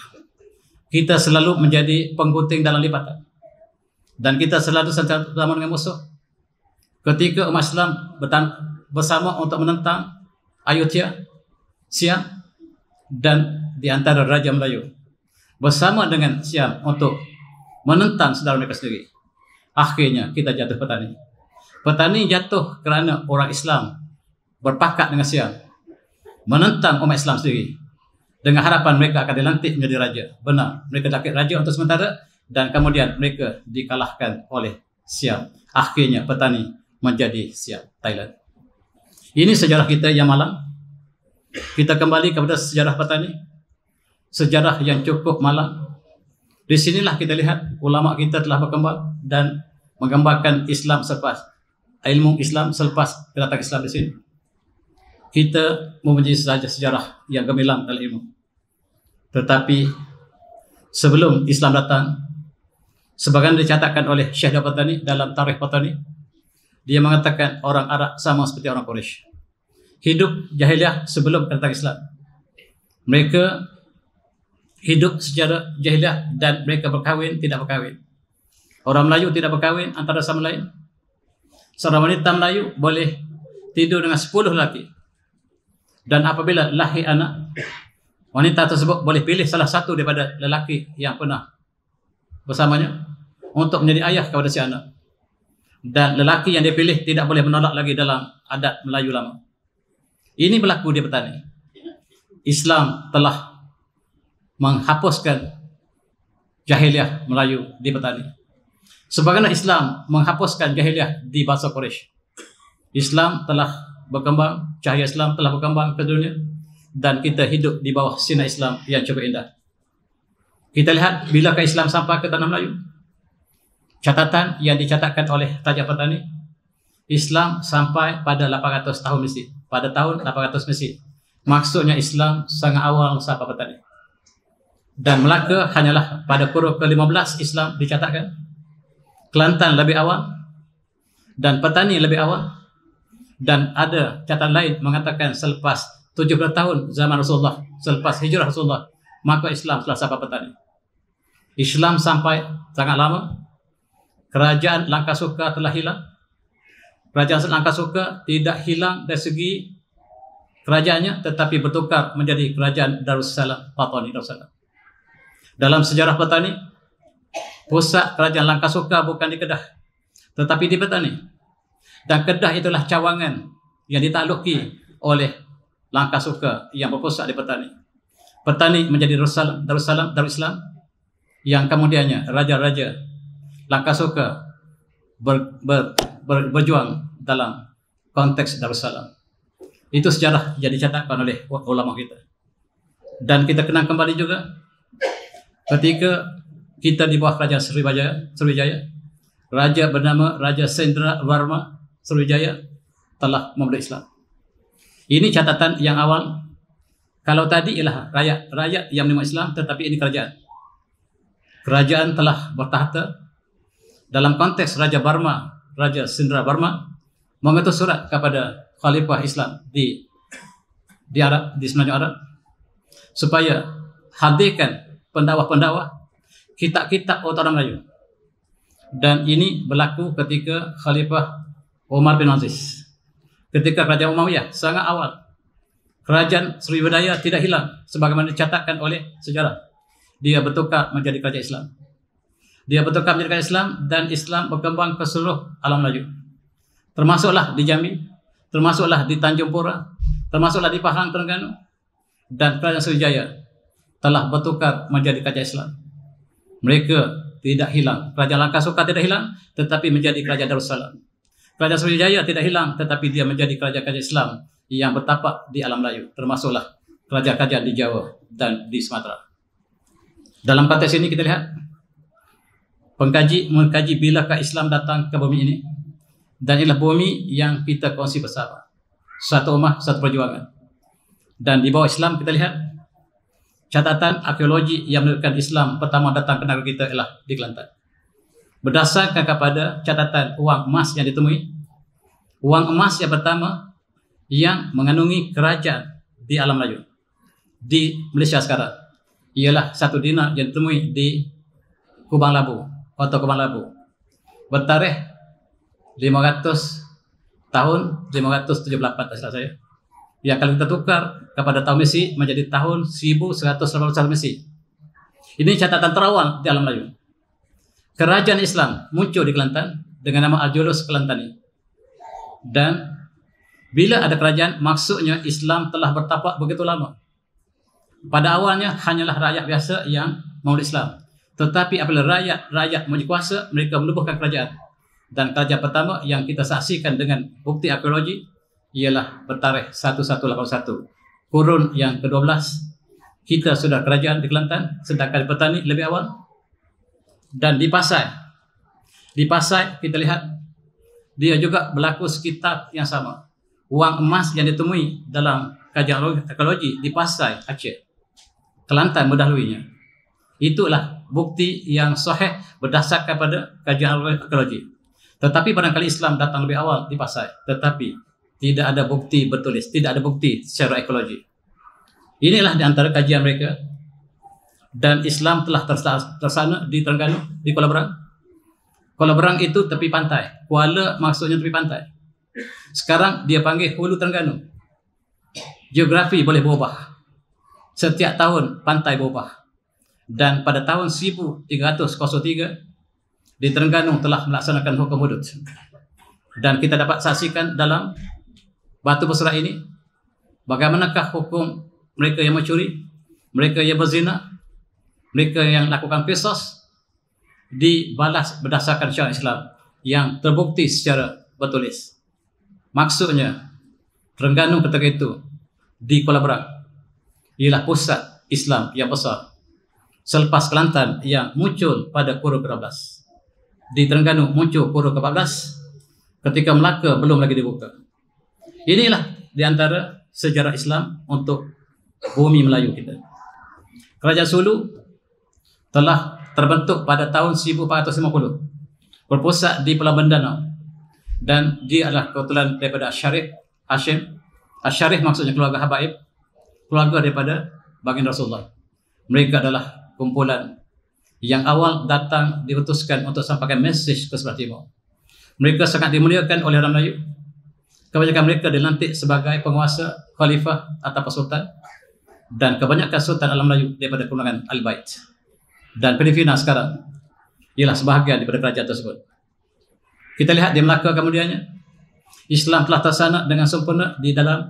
Kita selalu menjadi penggunting dalam lipatan. Dan kita selalu bersama dengan musuh. Ketika umat Islam bersama untuk menentang Ayutthaya, Siam, dan di antara Raja Melayu bersama dengan Siam untuk menentang saudara mereka sendiri, akhirnya kita jatuh petani. Petani jatuh kerana orang Islam berpakat dengan Siam menentang umat Islam sendiri dengan harapan mereka akan dilantik menjadi raja. Benar, mereka dilantik raja untuk sementara dan kemudian mereka dikalahkan oleh Siam. Akhirnya petani menjadi Siam, Thailand. Ini sejarah kita yang malang. Kita kembali kepada sejarah petani, sejarah yang cukup malang. Di sinilah kita lihat ulama kita telah berkembang dan menggambarkan Islam selepas ilmu Islam selepas kedatangan Islam di sini. Kita mempunyai saja sejarah yang gemilang dalam ilmu. Tetapi sebelum Islam datang, sebagaimana dicatatkan oleh Syekh Al-Patani dalam Tarikh Patani, dia mengatakan orang Arab sama seperti orang Quraisy. Hidup jahiliyah sebelum kedatangan Islam. Mereka hidup secara jahiliyah dan mereka berkahwin, tidak berkahwin. Orang Melayu tidak berkahwin antara sama lain. Seorang wanita Melayu boleh tidur dengan 10 lelaki. Dan apabila lahir anak, wanita tersebut boleh pilih salah satu daripada lelaki yang pernah bersamanya untuk menjadi ayah kepada si anak. Dan lelaki yang dia pilih tidak boleh menolak lagi dalam adat Melayu lama. Ini berlaku di petani. Islam telah menghapuskan jahiliyah Melayu di petani. Sebagaimana Islam menghapuskan jahiliyah di bangsa Quraisy. Islam telah berkembang, cahaya Islam telah berkembang ke dunia dan kita hidup di bawah sinar Islam yang cukup indah. Kita lihat bilakah Islam sampai ke tanah Melayu. Catatan yang dicatatkan oleh Raja Patani, Islam sampai pada 800 tahun Mesir. Pada tahun 800 Mesir. Maksudnya Islam sangat awal sampai petani. Dan Melaka hanyalah pada kurun ke-15 Islam dicatatkan. Kelantan lebih awal dan petani lebih awal. Dan ada catatan lain mengatakan selepas 70 tahun zaman Rasulullah, selepas hijrah Rasulullah, maka Islam telah sampai petani. Islam sampai sangat lama. Kerajaan Langkasuka telah hilang. Kerajaan Langkasuka tidak hilang dari segi kerajaannya, tetapi bertukar menjadi kerajaan Darussalam, Patani Darussalam. Dalam sejarah petani, pusat kerajaan Langkasuka bukan di Kedah, tetapi di Petani. Dan Kedah itulah cawangan yang ditakluki oleh Langkasuka yang berpusat di Petani. Petani menjadi Darussalam, yang kemudiannya raja-raja Langkasuka berjuang dalam konteks Darussalam. Itu sejarah yang dicatatkan oleh ulama kita. Dan kita kenang kembali juga ketika kita di bawah kerajaan Sriwijaya, raja bernama Raja Sendra Varma Sriwijaya telah memeluk Islam. Ini catatan yang awal. Kalau tadi ialah rakyat yang menerima Islam, tetapi ini kerajaan. Kerajaan telah bertahta. Dalam konteks Raja Barma, Raja Sendra Barma mengutus surat kepada Khalifah Islam di Arab, di Semenanjung Arab, supaya hadirkan pendakwah-pendakwah kitab-kitab orang Melayu. Dan ini berlaku ketika Khalifah Umar bin Aziz. Ketika Kerajaan Umayyah sangat awal, kerajaan Sriwijaya tidak hilang sebagaimana dicatatkan oleh sejarah. Dia bertukar menjadi kerajaan Islam. Dia bertukar menjadi kerajaan Islam dan Islam berkembang ke seluruh alam Melayu. Termasuklah di Jambi, termasuklah di Tanjung Pura, termasuklah di Pahang, Terengganu, dan kerajaan Sriwijaya telah bertukar menjadi kerajaan Islam. Mereka tidak hilang. Kerajaan Langkasuka tidak hilang, tetapi menjadi kerajaan Darussalam. Kerajaan Sriwijaya tidak hilang, tetapi dia menjadi kerajaan Islam yang bertapak di alam Melayu, termasuklah kerajaan-kerajaan di Jawa dan di Sumatera. Dalam konteks ini kita lihat, pengkaji mengkaji bilakah Islam datang ke bumi ini, dan inilah bumi yang kita kongsi bersama. Satu ummah, satu perjuangan. Dan di bawah Islam kita lihat, catatan arkeologi yang menunjukkan Islam pertama datang ke negara kita ialah di Kelantan. Berdasarkan kepada catatan uang emas yang ditemui, uang emas yang pertama yang mengandungi kerajaan di alam Melayu di Malaysia sekarang ialah 1 dinar yang ditemui di Kubang Labu atau Kubang Labu, bertarikh 500 tahun 578 salah saya, yang kalau kita tukar kepada tahun Mesi menjadi tahun 1181 Mesi. Ini catatan terawal di alam Melayu. Kerajaan Islam muncul di Kelantan dengan nama Al-Julus Kelantani. Dan bila ada kerajaan, maksudnya Islam telah bertapak begitu lama. Pada awalnya hanyalah rakyat biasa yang memeluk Islam. Tetapi apabila rakyat menjadi kuasa, mereka menubuhkan kerajaan. Dan kerajaan pertama yang kita saksikan dengan bukti arkeologi ialah bertarikh 1181. Kurun yang ke-12, kita sudah kerajaan di Kelantan, sedangkan petani lebih awal. Dan di Pasai kita lihat dia juga berlaku sekitar yang sama. Uang emas yang ditemui dalam kajian arkeologi di Pasai, Aceh, Kelantan mendahulunya. Itulah bukti yang sahih berdasarkan pada kajian arkeologi. Tetapi barangkali Islam datang lebih awal di Pasai, tetapi tidak ada bukti bertulis, tidak ada bukti secara arkeologi. Inilah di antara kajian mereka. Dan Islam telah tersana di Terengganu, di Kuala Berang. Kuala Berang itu tepi pantai. Kuala maksudnya tepi pantai. Sekarang dia panggil Hulu Terengganu. Geografi boleh berubah. Setiap tahun pantai berubah. Dan pada tahun 1303 di Terengganu telah melaksanakan hukum hudud. Dan kita dapat saksikan dalam batu berserak ini bagaimanakah hukum mereka yang mencuri, mereka yang berzina, mereka yang lakukan qisas dibalas berdasarkan syariat Islam yang terbukti secara bertulis. Maksudnya Terengganu ketika itu di Kuala Berang ialah pusat Islam yang besar selepas Kelantan yang muncul pada kurun ke-12. Di Terengganu muncul kurun ke-14 ketika Melaka belum lagi dibuka. Inilah di antara sejarah Islam untuk bumi Melayu kita. Kerajaan Sulu telah terbentuk pada tahun 1450, berpusat di Pulau Bendanau, dan dia adalah keturunan daripada Syarif Hashim. Syarif maksudnya keluarga habaib, keluarga daripada baginda Rasulullah. Mereka adalah kumpulan yang awal datang diutuskan untuk sampaikan mesej ke sebelah timur. Mereka sangat dimuliakan oleh orang Melayu. Kebanyakan mereka dilantik sebagai penguasa, khalifah atau sultan, dan kebanyakan sultan alam Melayu daripada keturunan Al-Bait. Dan Filipina sekarang ialah sebahagian daripada kerajaan tersebut. Kita lihat di Melaka kemudiannya, Islam telah terlaksana dengan sempurna di dalam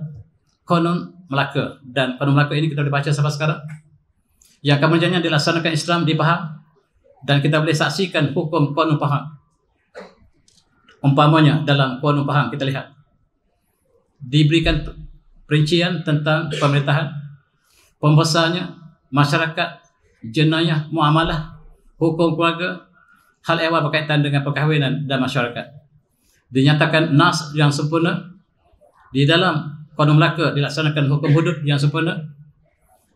Konun Melaka. Dan Konun Melaka ini kita boleh baca sampai sekarang. Yang kemudiannya dilaksanakan Islam di Pahang. Dan kita boleh saksikan hukum Konun Pahang. Umpamanya dalam Konun Pahang kita lihat diberikan perincian tentang pemerintahan, pembesarnya, masyarakat, jenayah, muamalah, hukum keluarga, hal ehwal berkaitan dengan perkahwinan dan masyarakat. Dinyatakan nas yang sempurna. Di dalam Konun Melaka dilaksanakan hukum hudud yang sempurna.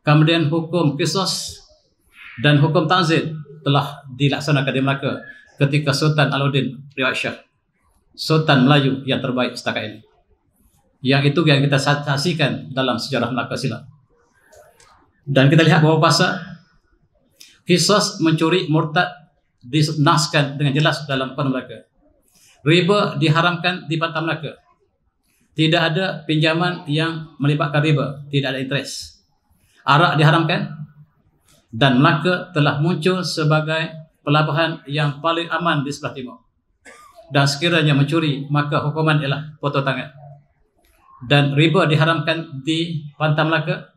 Kemudian hukum qisas dan hukum ta'zir telah dilaksanakan di Melaka ketika Sultan Alauddin Riwayat Shah, Sultan Melayu yang terbaik setakat ini. Yang itu yang kita saksikan dalam sejarah Melaka silam. Dan kita lihat bahawa pasal qisas mencuri murtad dinaskan dengan jelas dalam Konun Melaka. Riba diharamkan di Pantai Melaka. Tidak ada pinjaman yang melibatkan riba, tidak ada interest. Arak diharamkan, dan Melaka telah muncul sebagai pelabuhan yang paling aman di sebelah timur. Dan sekiranya mencuri, maka hukuman ialah potong tangan. Dan riba diharamkan di Pantai Melaka,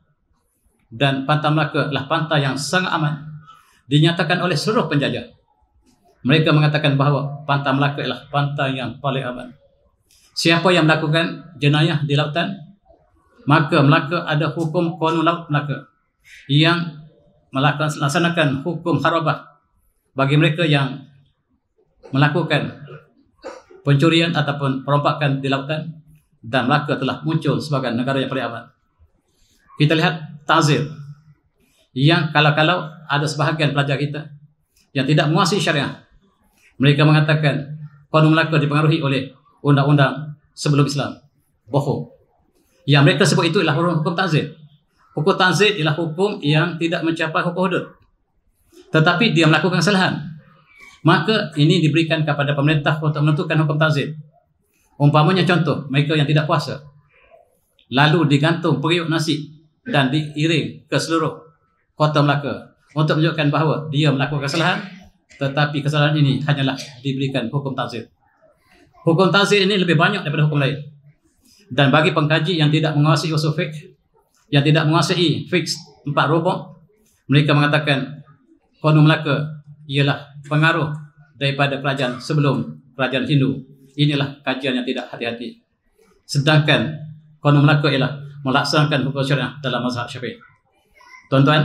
dan Pantai Melaka adalah pantai yang sangat aman, dinyatakan oleh seluruh penjajah. Mereka mengatakan bahawa pantai Melaka ialah pantai yang paling aman. Siapa yang melakukan jenayah di lautan, maka Melaka ada hukum Qanun Laut Melaka yang melaksanakan hukum harabah bagi mereka yang melakukan pencurian ataupun perompakan di lautan, dan Melaka telah muncul sebagai negara yang paling aman. Kita lihat ta'zir yang kalau-kalau ada sebahagian pelajar kita yang tidak menguasai syariah, mereka mengatakan Qanun Melaka dipengaruhi oleh undang-undang sebelum Islam. Bohong. Yang mereka sebut itu ialah hukum ta'zir. Hukum ta'zir ialah hukum yang tidak mencapai hukum hudud, tetapi dia melakukan kesalahan, maka ini diberikan kepada pemerintah untuk menentukan hukum ta'zir. Umpamanya contoh, mereka yang tidak puasa lalu digantung periuk nasi dan diiring ke seluruh kota Melaka untuk menunjukkan bahawa dia melakukan kesalahan, tetapi kesalahan ini hanyalah diberikan hukum ta'zir. Hukum ta'zir ini lebih banyak daripada hukum lain. Dan bagi pengkaji yang tidak menguasai usul fiqh, yang tidak menguasai fiqh 4 rubuk, mereka mengatakan Qanun Melaka ialah pengaruh daripada kerajaan sebelum kerajaan Hindu. Inilah kajian yang tidak hati-hati. Sedangkan Qanun Melaka ialah melaksanakan hukum syariah dalam mazhab Syafi'i. Tuan-tuan,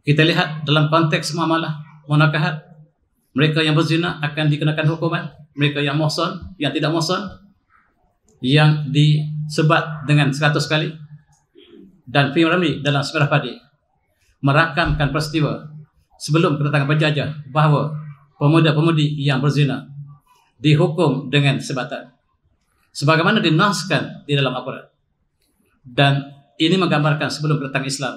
kita lihat dalam konteks muamalah munakahat, mereka yang berzina akan dikenakan hukuman, mereka yang muhsan, yang tidak muhsan, yang disebat dengan 100 kali, dan P.Ramlee dalam Sejarah Padi merakamkan peristiwa sebelum kedatangan penjajah bahawa pemuda-pemudi yang berzina dihukum dengan sebatan sebagaimana dinaskan di dalam Al-Quran. Dan ini menggambarkan sebelum kedatangan Islam,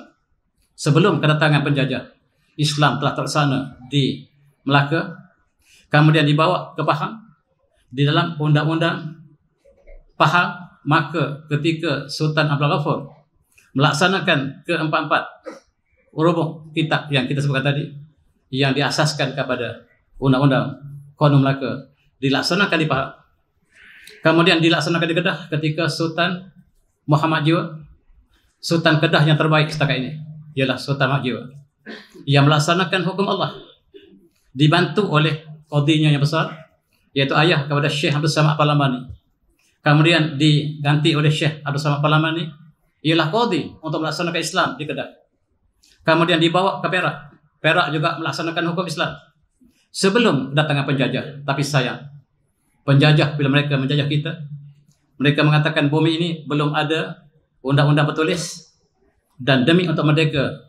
sebelum kedatangan penjajah, Islam telah terlaksana di Melaka, kemudian dibawa ke Pahang di dalam undang-undang Pahang. Maka ketika Sultan Abdul Ghaffar melaksanakan ke-44 rubuk kitab yang kita sebutkan tadi, yang diasaskan kepada undang-undang Qanun Melaka, dilaksanakan di Pahang, kemudian dilaksanakan di Kedah ketika Sultan Muhammad Jiwa. Sultan Kedah yang terbaik setakat ini ialah Sultan Muhammad Jiwa, yang melaksanakan hukum Allah, dibantu oleh qadinya yang besar, iaitu ayah kepada Syekh Abdul Samad Parlamani. Kemudian diganti oleh Syekh Abdul Samad Parlamani, ialah qadi untuk melaksanakan Islam di Kedah. Kemudian dibawa ke Perak. Perak juga melaksanakan hukum Islam sebelum kedatangan penjajah. Tapi sayang, penjajah bila mereka menjajah kita, mereka mengatakan bumi ini belum ada undang-undang bertulis, dan demi untuk merdeka,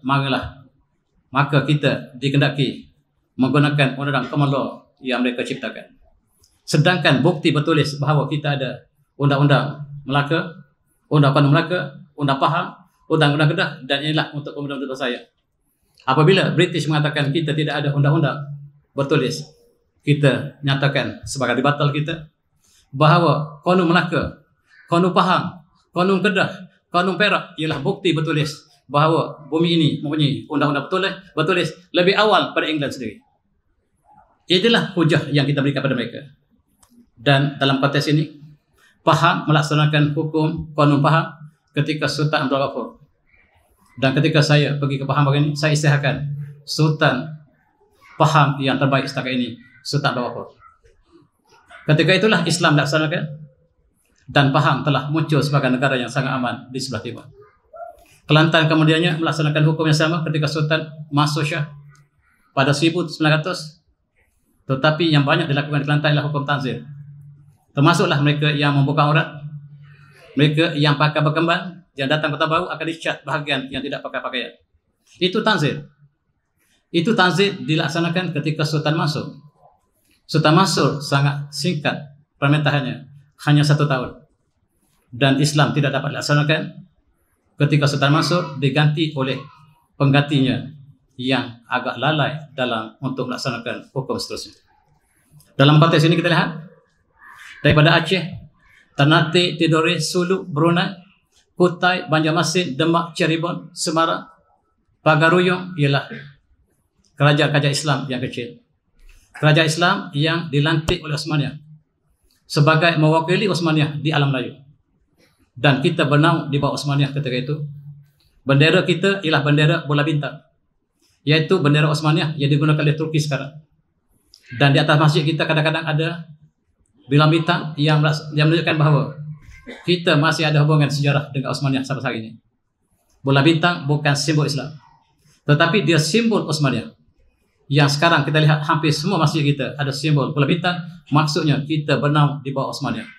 maka kita dikendaki menggunakan undang-undang common law yang mereka ciptakan. Sedangkan bukti bertulis bahawa kita ada undang-undang Melaka, undang-undang Melaka, undang Pahang, undang-undang Kedah, dan inilah untuk pemuda-pemuda saya. Apabila British mengatakan kita tidak ada undang-undang bertulis, kita nyatakan sebagai batal kita bahawa Qanun Melaka, Qanun Pahang, Qanun Kedah, Qanun Perak ialah bukti bertulis bahawa bumi ini mempunyai undang-undang bertulis lebih awal pada England sendiri. Itulah hujah yang kita berikan kepada mereka. Dan dalam konteks ini, Pahang melaksanakan hukum Qanun Pahang ketika Sultan Abdul Ghaffar. Dan ketika saya pergi ke Pahang begini, saya isytiharkan Sultan Pahang yang terbaik setakat ini, Sultan Abdul Ghaffar. Ketika itulah Islam dilaksanakan, dan Pahang telah muncul sebagai negara yang sangat aman di sebelah timur. Kelantan kemudiannya melaksanakan hukum yang sama ketika Sultan Mahsud Shah pada 1900. Tetapi yang banyak dilakukan di Kelantan adalah hukum ta'zir. Termasuklah mereka yang membuka aurat, mereka yang pakai berkembang, yang datang kota baru akan dicat bahagian yang tidak pakai pakaian. Itu ta'zir. Itu ta'zir dilaksanakan ketika Sultan Mansur. Sultan Mansur sangat singkat pemerintahannya, hanya 1 tahun. Dan Islam tidak dapat dilaksanakan ketika Sultan Mansur diganti oleh penggantinya yang agak lalai dalam untuk melaksanakan hukum seterusnya. Dalam konteks ini kita lihat daripada Aceh, Ternate, Tidore, Sulu, Brunei, Kutai, Banjarmasin, Demak, Cirebon, Semarang, Pagaruyung ialah kerajaan-kerajaan Islam yang kecil. Kerajaan Islam yang dilantik oleh Osmaniyah sebagai mewakili Osmaniyah di alam Melayu. Dan kita bernaung di bawah Osmaniyah ketika itu. Bendera kita ialah bendera bola bintang, iaitu bendera Osmaniyah yang digunakan oleh Turki sekarang. Dan di atas masjid kita kadang-kadang ada bilang bintang yang menunjukkan bahawa kita masih ada hubungan sejarah dengan Utsmaniyah sampai hari ini. Bola bintang bukan simbol Islam, tetapi dia simbol Utsmaniyah. Yang sekarang kita lihat hampir semua masjid kita ada simbol bola bintang, maksudnya kita bernaung di bawah Utsmaniyah.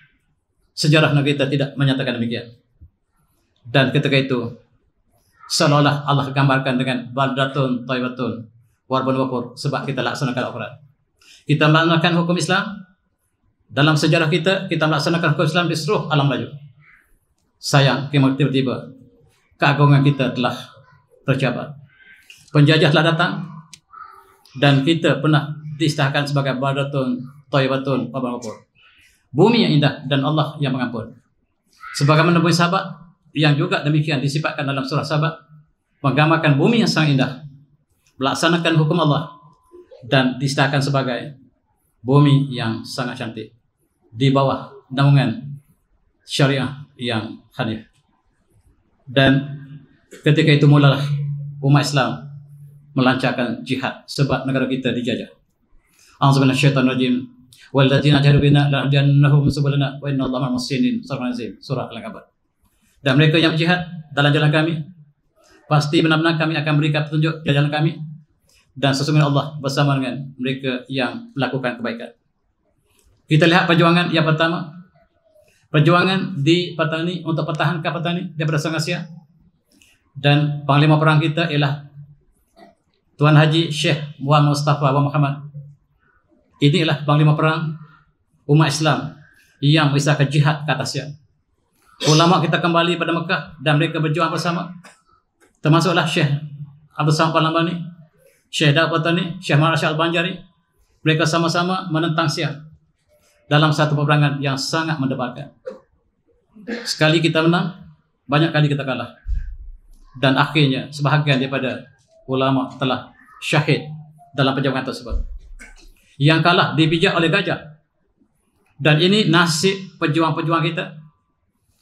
Sejarah negeri kita tidak menyatakan demikian. Dan ketika itu seolah-olah Allah gambarkan dengan baldatun thayyibatun warbun wafur, sebab kita laksanakan Al-Quran. Kita melaksanakan hukum Islam. Dalam sejarah kita melaksanakan hukum Islam di seluruh alam Melayu. Sayang, tiba-tiba keagungan kita telah tercapai. Penjajah telah datang dan kita pernah diistilahkan sebagai baldatun thayyibatun warbun wafur. Bumi yang indah dan Allah yang mengampun. Sebagaimana Nabi sahabat yang juga demikian disifatkan dalam surah Sabah, menggambarkan bumi yang sangat indah, melaksanakan hukum Allah, dan diistilahkan sebagai bumi yang sangat cantik di bawah naungan syariah yang hanif. Dan ketika itu mulalah umat Islam melancarkan jihad sebab negara kita dijajah. A'udzubillahi minasyaitonir rajim. Walladzina jahadu bina la'hdiyannahum subulana wa innallaha ma'al muhsinin. Surah Al-Ankabut. Dan mereka yang berjihad dalam jalan kami, pasti benar-benar kami akan berikan petunjuk di jalan kami, dan sesungguhnya Allah bersama dengan mereka yang melakukan kebaikan. Kita lihat perjuangan yang pertama, perjuangan di Patani untuk pertahankan Patani daripada Sungai Asia. Dan panglima perang kita ialah Tuan Haji Syekh Muhammad Mustafa wa Muhammad. Inilah panglima perang umat Islam yang mengisahkan jihad ke atas Asia. Ulama kita kembali pada Mekah dan mereka berjuang bersama, termasuklah Syekh Abdul Samad Al-Lambani, Syekh Daud Patani, Syekh Marashal Al-Banjari. Mereka sama-sama menentang Syiah dalam satu peperangan yang sangat mendebarkan. Sekali kita menang, banyak kali kita kalah. Dan akhirnya sebahagian daripada ulama telah syahid dalam perjuangan tersebut. Yang kalah dipijak oleh gajah. Dan ini nasib pejuang-pejuang kita.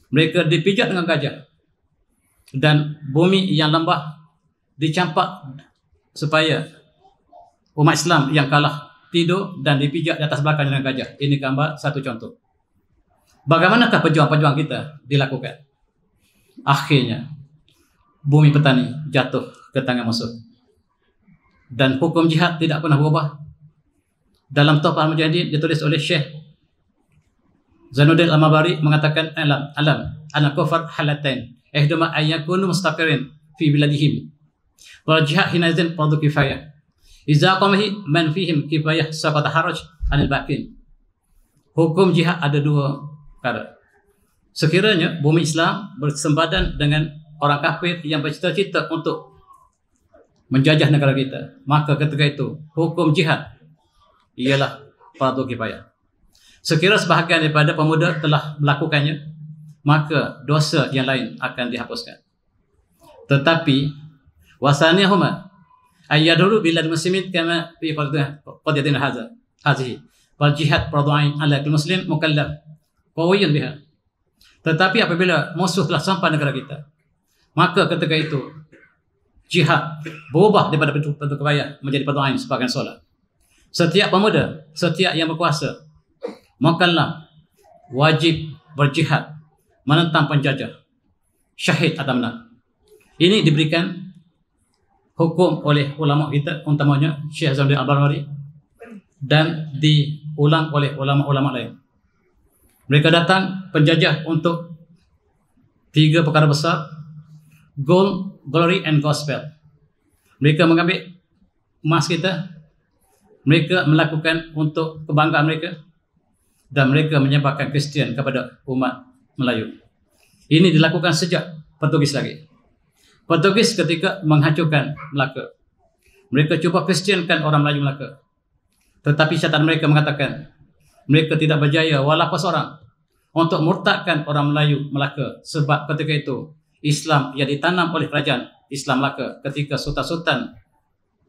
Mereka dipijak dengan gajah. Dan bumi yang lembah dicampak supaya umat Islam yang kalah tidur dan dipijak di atas belakang dengan gajah. Ini gambar satu contoh. Bagaimanakah pejuang-pejuang kita dilakukan? Akhirnya bumi Petani jatuh ke tangan musuh. Dan hukum jihad tidak pernah berubah. Dalam Tuhfah Al-Mujahidin ditulis oleh Syekh Zainuddin Al-Mabari mengatakan alam al-kufar halatain ihduma ayyakunu mustaqirin fi biladihim wal jihad hinazin fardu kifayah idza qamahi man fihim kifayah saqata haraj anil baqin. Hukum jihad ada dua perkara. Sekiranya bumi Islam bersempadan dengan orang kafir yang bercita-cita untuk menjajah negara kita, maka ketika itu hukum jihad ialah fardu kifayah. Sekiranya sebahagian daripada pemuda telah melakukannya, maka dosa yang lain akan dihapuskan. Tetapi wasaniyahuma ayyaduru bilad muslimin kama fi qadyatin hazihi wal jihad fardu ain ala kulli muslim mukallaf qawiyyun biha. Tetapi apabila musuh telah sampai negara kita, maka ketika itu jihad berubah daripada fardu kifayah menjadi fardu ain sebagai solat. Setiap pemuda, setiap yang berkuasa, mukallaf, wajib berjihad menentang penjajah, syahid atau menang. Ini diberikan hukum oleh ulama kita, utamanya Syekh Zainuddin Al-Mabari, dan diulang oleh ulama-ulama lain. Mereka datang penjajah untuk tiga perkara besar: gold, glory, and gospel. Mereka mengambil emas kita, mereka melakukan untuk kebanggaan mereka, dan mereka menyebarkan Kristian kepada umat Melayu. Ini dilakukan sejak Portugis lagi. Portugis ketika menghancurkan Melaka, mereka cuba Kristiankan orang Melayu Melaka. Tetapi catatan mereka mengatakan mereka tidak berjaya walaupun seorang untuk murtadkan orang Melayu Melaka, sebab ketika itu Islam yang ditanam oleh kerajaan Islam Melaka ketika sultan-sultan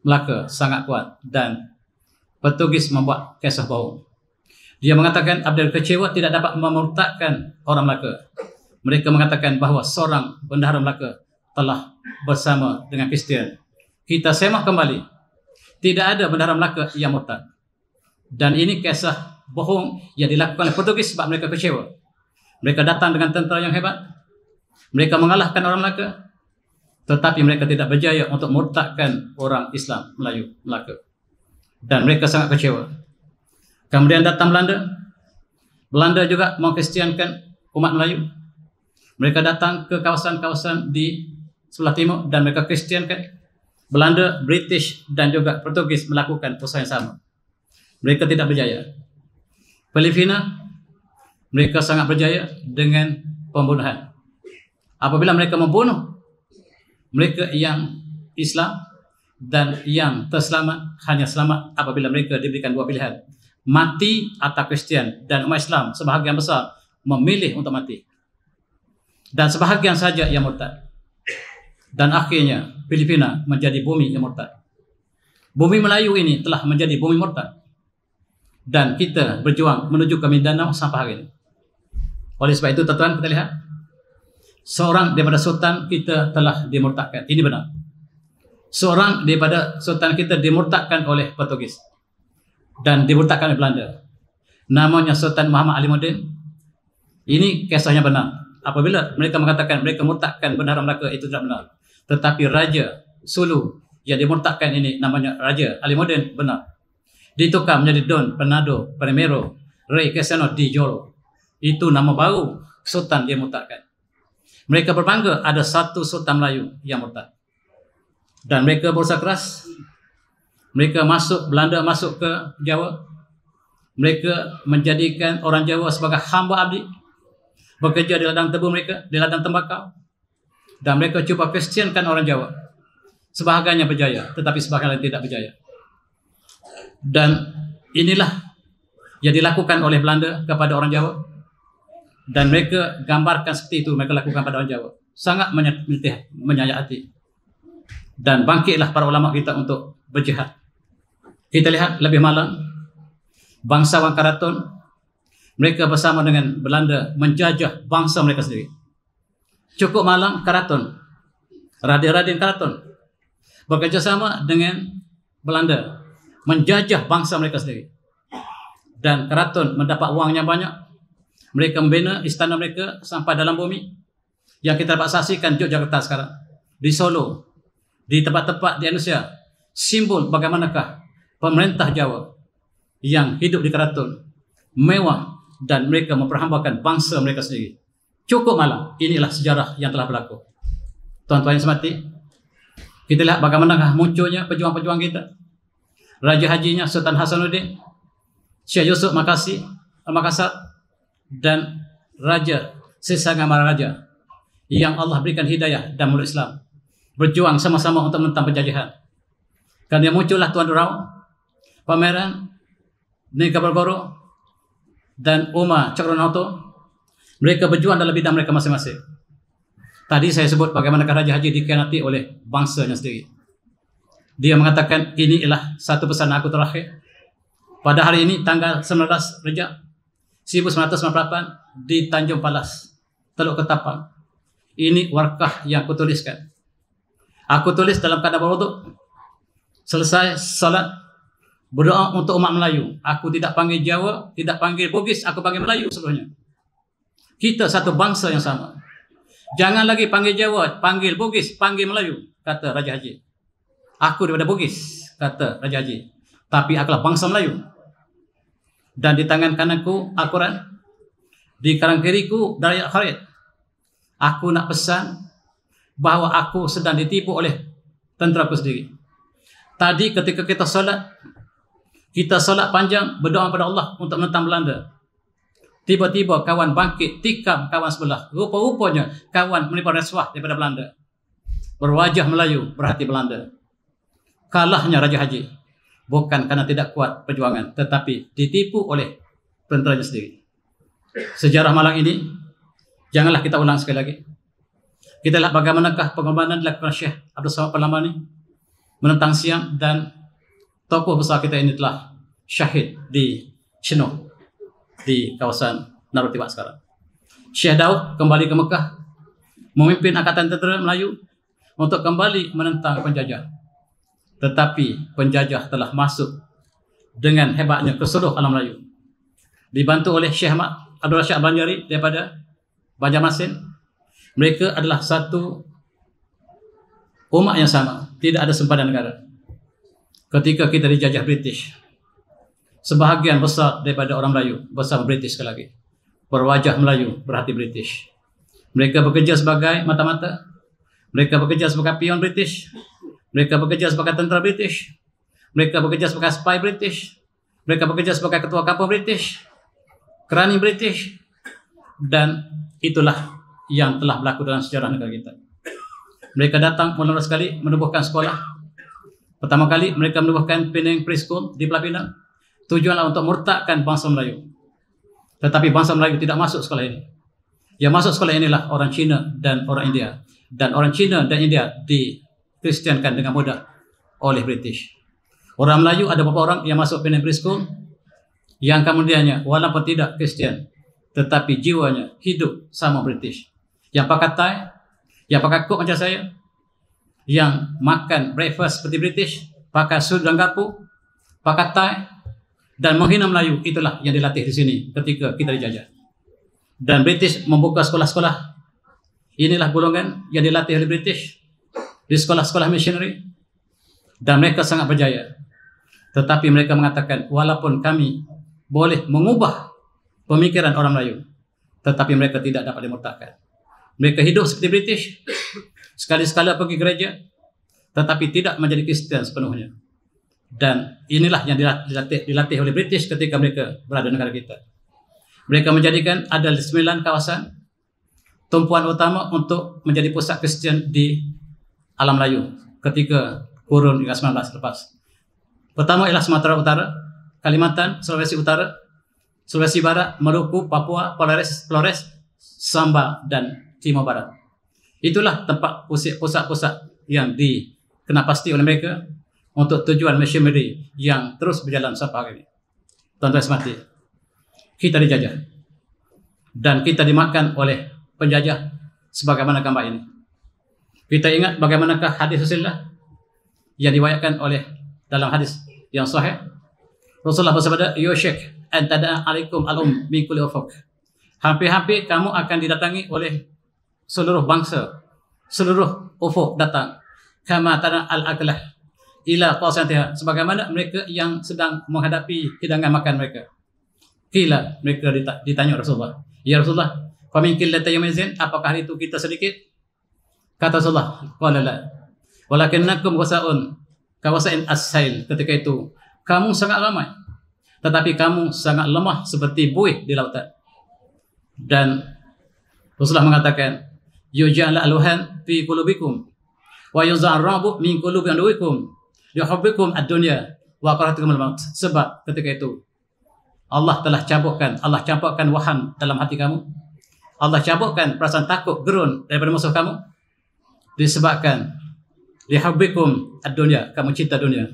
Melaka sangat kuat, dan Portugis membuat kisah bau. Dia mengatakan Abdul kecewa tidak dapat memurtadkan orang Melaka. Mereka mengatakan bahawa seorang bendahara Melaka telah bersama dengan Kristian. Kita semak kembali, tidak ada bendahara Melaka yang murtad. Dan ini kisah bohong yang dilakukan oleh Portugis sebab mereka kecewa. Mereka datang dengan tentera yang hebat. Mereka mengalahkan orang Melaka. Tetapi mereka tidak berjaya untuk murtadkan orang Islam Melayu Melaka. Dan mereka sangat kecewa. Kemudian datang Belanda. Belanda juga mengkristiankan umat Melayu. Mereka datang ke kawasan-kawasan di sebelah timur dan mereka kristiankan. Belanda, British dan juga Portugis melakukan usaha yang sama. Mereka tidak berjaya. Filipina, mereka sangat berjaya dengan pembunuhan. Apabila mereka membunuh mereka yang Islam dan yang terselamat, hanya selamat apabila mereka diberikan dua pilihan, mati atau Kristian. Dan umat Islam sebahagian besar memilih untuk mati, dan sebahagian saja yang murtad. Dan akhirnya Filipina menjadi bumi yang murtad. Bumi Melayu ini telah menjadi bumi murtad, dan kita berjuang menuju ke Mindanao sampai hari ini. Oleh sebab itu tuan-tuan, kita lihat seorang daripada sultan kita telah dimurtadkan. Ini benar. Seorang daripada sultan kita dimurtadkan oleh Portugis dan dimurtadkan oleh Belanda. Namanya Sultan Muhammad Alimuddin. Ini kisahnya benar. Apabila mereka mengatakan mereka murtadkan bendahara Melaka, itu tidak benar. Tetapi Raja Sulu yang dimurtadkan ini namanya Raja Alimuddin, benar. Ditukar menjadi Don Fernando Primero Rey Casino di Jolo. Itu nama baru sultan dia murtadkan. Mereka berbangga ada satu sultan Melayu yang murtad. Dan mereka berusaha keras. Mereka Belanda masuk ke Jawa. Mereka menjadikan orang Jawa sebagai hamba abdi. Bekerja di ladang tebu mereka, di ladang tembakau. Dan mereka cuba kristiankan orang Jawa. Sebahagiannya berjaya, tetapi sebahagian lain tidak berjaya. Dan inilah yang dilakukan oleh Belanda kepada orang Jawa. Dan mereka gambarkan seperti itu mereka lakukan pada orang Jawa. Sangat menyayati. Dan bangkitlah para ulama kita untuk berjihad. Kita lihat lebih malang, bangsawan Karaton, mereka bersama dengan Belanda menjajah bangsa mereka sendiri. Cukup malang Karaton, Raden Karaton bekerjasama dengan Belanda menjajah bangsa mereka sendiri. Dan Karaton mendapat uangnya banyak. Mereka membina istana mereka sampai dalam bumi. Yang kita dapat saksikan di Yogyakarta sekarang, di Solo, di tempat-tempat di Indonesia, simbol bagaimanakah pemerintah Jawa yang hidup di Karaton mewah dan mereka memperhambakan bangsa mereka sendiri. Cukup malang. Inilah sejarah yang telah berlaku. Tuan-tuan yang semati, kita lihat bagaimanakah munculnya pejuang-pejuang kita. Raja Hajinya Sultan Hasanuddin, Syekh Yusuf Makassar, dan Raja Sesanggamaraja yang Allah berikan hidayah dan mulut Islam, berjuang sama-sama untuk menentang penjajahan. Karena muncullah Tuan Durau, Pameran, Nika Bergoro, dan Uma Cakronoto. Mereka berjuang dalam bidang mereka masing-masing. Tadi saya sebut bagaimana Raja Haji dikhianati oleh bangsanya sendiri. Dia mengatakan, inilah satu pesan aku terakhir. Pada hari ini tanggal 19 Rejab 1998 di Tanjung Palas, Teluk Ketapang. Ini warkah yang aku tuliskan. Aku tulis dalam keadaan berwuduk. Selesai salat, berdoa untuk umat Melayu. Aku tidak panggil Jawa, tidak panggil Bugis, aku panggil Melayu seluruhnya. Kita satu bangsa yang sama. Jangan lagi panggil Jawa, panggil Bugis, panggil Melayu, kata Raja Haji. Aku daripada Bugis, kata Raja Haji, tapi akulah bangsa Melayu. Dan di tangan kananku Al-Quran, di kanan kiriku Darayat Kharid. Aku nak pesan bahawa aku sedang ditipu oleh tentera aku sendiri. Tadi ketika kita solat panjang berdoa kepada Allah untuk menentang Belanda. Tiba-tiba kawan bangkit tikam kawan sebelah. Rupa-rupanya kawan menerima rasuah daripada Belanda. Berwajah Melayu, berhati Belanda. Kalahnya Raja Haji. Bukan karena tidak kuat perjuangan, tetapi ditipu oleh tenteranya sendiri. Sejarah malang ini janganlah kita ulang sekali lagi. Kita lihat bagaimanakah pengorbanan dilakukan Syekh Abdul Samad Parlamani menentang Siam, dan tokoh besar kita ini telah syahid di Shinoh, di kawasan Narotibak sekarang. Syekh Daud kembali ke Mekah memimpin angkatan tentera Melayu untuk kembali menentang penjajah. Tetapi penjajah telah masuk dengan hebatnya ke seluruh alam Melayu. Dibantu oleh Syekh Abdul Rashid Banjari daripada Banjarmasin. Mereka adalah satu umat yang sama, tidak ada sempadan negara. Ketika kita dijajah British, sebahagian besar daripada orang Melayu bersama British sekali lagi, berwajah Melayu, berhati British. Mereka bekerja sebagai mata-mata, mereka bekerja sebagai pion British, mereka bekerja sebagai tentera British, mereka bekerja sebagai spy British, mereka bekerja sebagai ketua kampung British, kerani British, dan itulah yang telah berlaku dalam sejarah negara kita. Mereka datang mula-mula sekali menubuhkan sekolah. Pertama kali mereka menubuhkan Penang Preschool di Pulau Pinang. Tujuanlah untuk murtadkan bangsa Melayu. Tetapi bangsa Melayu tidak masuk sekolah ini. Yang masuk sekolah inilah orang Cina dan orang India. Dan orang Cina dan India dikristiankan dengan mudah oleh British. Orang Melayu ada beberapa orang yang masuk Penang Preschool yang kemudiannya walaupun tidak Kristian, tetapi jiwanya hidup sama British. Yang pakai tie, yang pakai coat macam saya, yang makan breakfast seperti British, pakai suit dan garpu, pakai tie, dan menghina Melayu, itulah yang dilatih di sini ketika kita dijajah. Dan British membuka sekolah-sekolah. Inilah golongan yang dilatih oleh British di sekolah-sekolah missionary, dan mereka sangat berjaya. Tetapi mereka mengatakan, walaupun kami boleh mengubah pemikiran orang Melayu, tetapi mereka tidak dapat dimurtadkan. Mereka hidup seperti British, sekali-sekala pergi gereja, tetapi tidak menjadi Kristian sepenuhnya. Dan inilah yang dilatih oleh British ketika mereka berada di negara kita. Mereka menjadikan ada 9 kawasan tumpuan utama untuk menjadi pusat Kristian di alam Melayu ketika kurun 19 lepas. Pertama ialah Sumatera Utara, Kalimantan, Sulawesi Utara, Sulawesi Barat, Maluku, Papua, Flores, Samba, dan Timur Barat. Itulah tempat pusat-pusat yang dikenapasti oleh mereka untuk tujuan missionary yang terus berjalan sampai hari ini. Tuan-tuan semati, kita dijajah dan kita dimakan oleh penjajah sebagaimana gambar ini. Kita ingat bagaimanakah hadis Rasulullah yang diwayatkan oleh dalam hadis yang sahih. Rasulullah bersabda, "Yushik an tada'a alaikum al-um min kulli ufuq." Hampir-hampir kamu akan didatangi oleh seluruh bangsa, seluruh ufuk datang. Kama tana al-aklah ila qasantiha, sebagaimana mereka yang sedang menghadapi hidangan makan mereka. Kila, mereka ditanya Rasulullah, "Ya Rasulullah, fa min qillati yawmin, apakah hari itu kita sedikit?" Kata Rasulullah, "Qala la, walakinnakum wasa'un kawasain as-sail." Ketika itu kamu sangat ramai, tetapi kamu sangat lemah seperti buih di lautan. Dan Rasulullah mengatakan, "Yuja'ala al-wahan fi qulubikum wa yuza'ar rabu min qulubi aduwikum yuhibbukum ad-dunya wa qaratukum al-maut." Sebab ketika itu Allah telah campurkan wahan dalam hati kamu. Allah campurkan perasaan takut, gerun daripada musuh kamu, disebabkan yuhibbukum ad-dunya, kamu cinta dunia,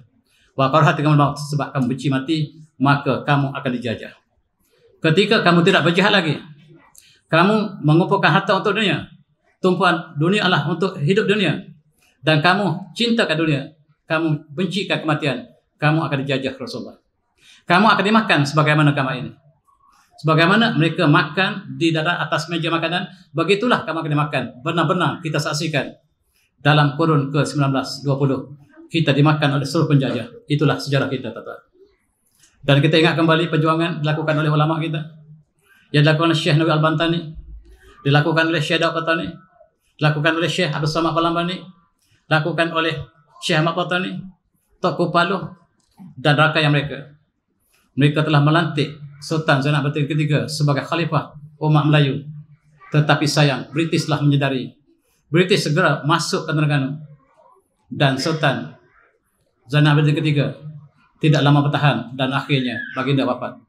wa qaratukum al-maut, sebab kamu benci mati, maka kamu akan dijajah. Ketika kamu tidak berjihad lagi, kamu mengumpulkan harta untuk dunia, tumpuan dunia adalah untuk hidup dunia, dan kamu cintakan dunia, kamu bencikan kematian, kamu akan dijajah Rasulullah. Kamu akan dimakan sebagaimana kamu ini. Sebagaimana mereka makan di atas meja makanan, begitulah kamu akan dimakan. Benar-benar kita saksikan dalam kurun ke-19, 20, kita dimakan oleh seluruh penjajah. Itulah sejarah kita, tuan-tuan. Dan kita ingat kembali perjuangan dilakukan oleh ulama kita, yang dilakukan oleh Syekh Nawawi Al-Bantani, dilakukan oleh Syekh Daud Qatani, dilakukan oleh Syekh Abdul Samad Palambani, dilakukan oleh Syekh Ahmad Qatani, Tokoh Paluh, dan rakyat mereka. Mereka telah melantik Sultan Zainal Abidin ketiga sebagai khalifah umat Melayu. Tetapi sayang, British telah menyadari. British segera masuk ke Terengganu, dan Sultan Zainal Abidin ketiga tidak lama bertahan, dan akhirnya baginda wafat.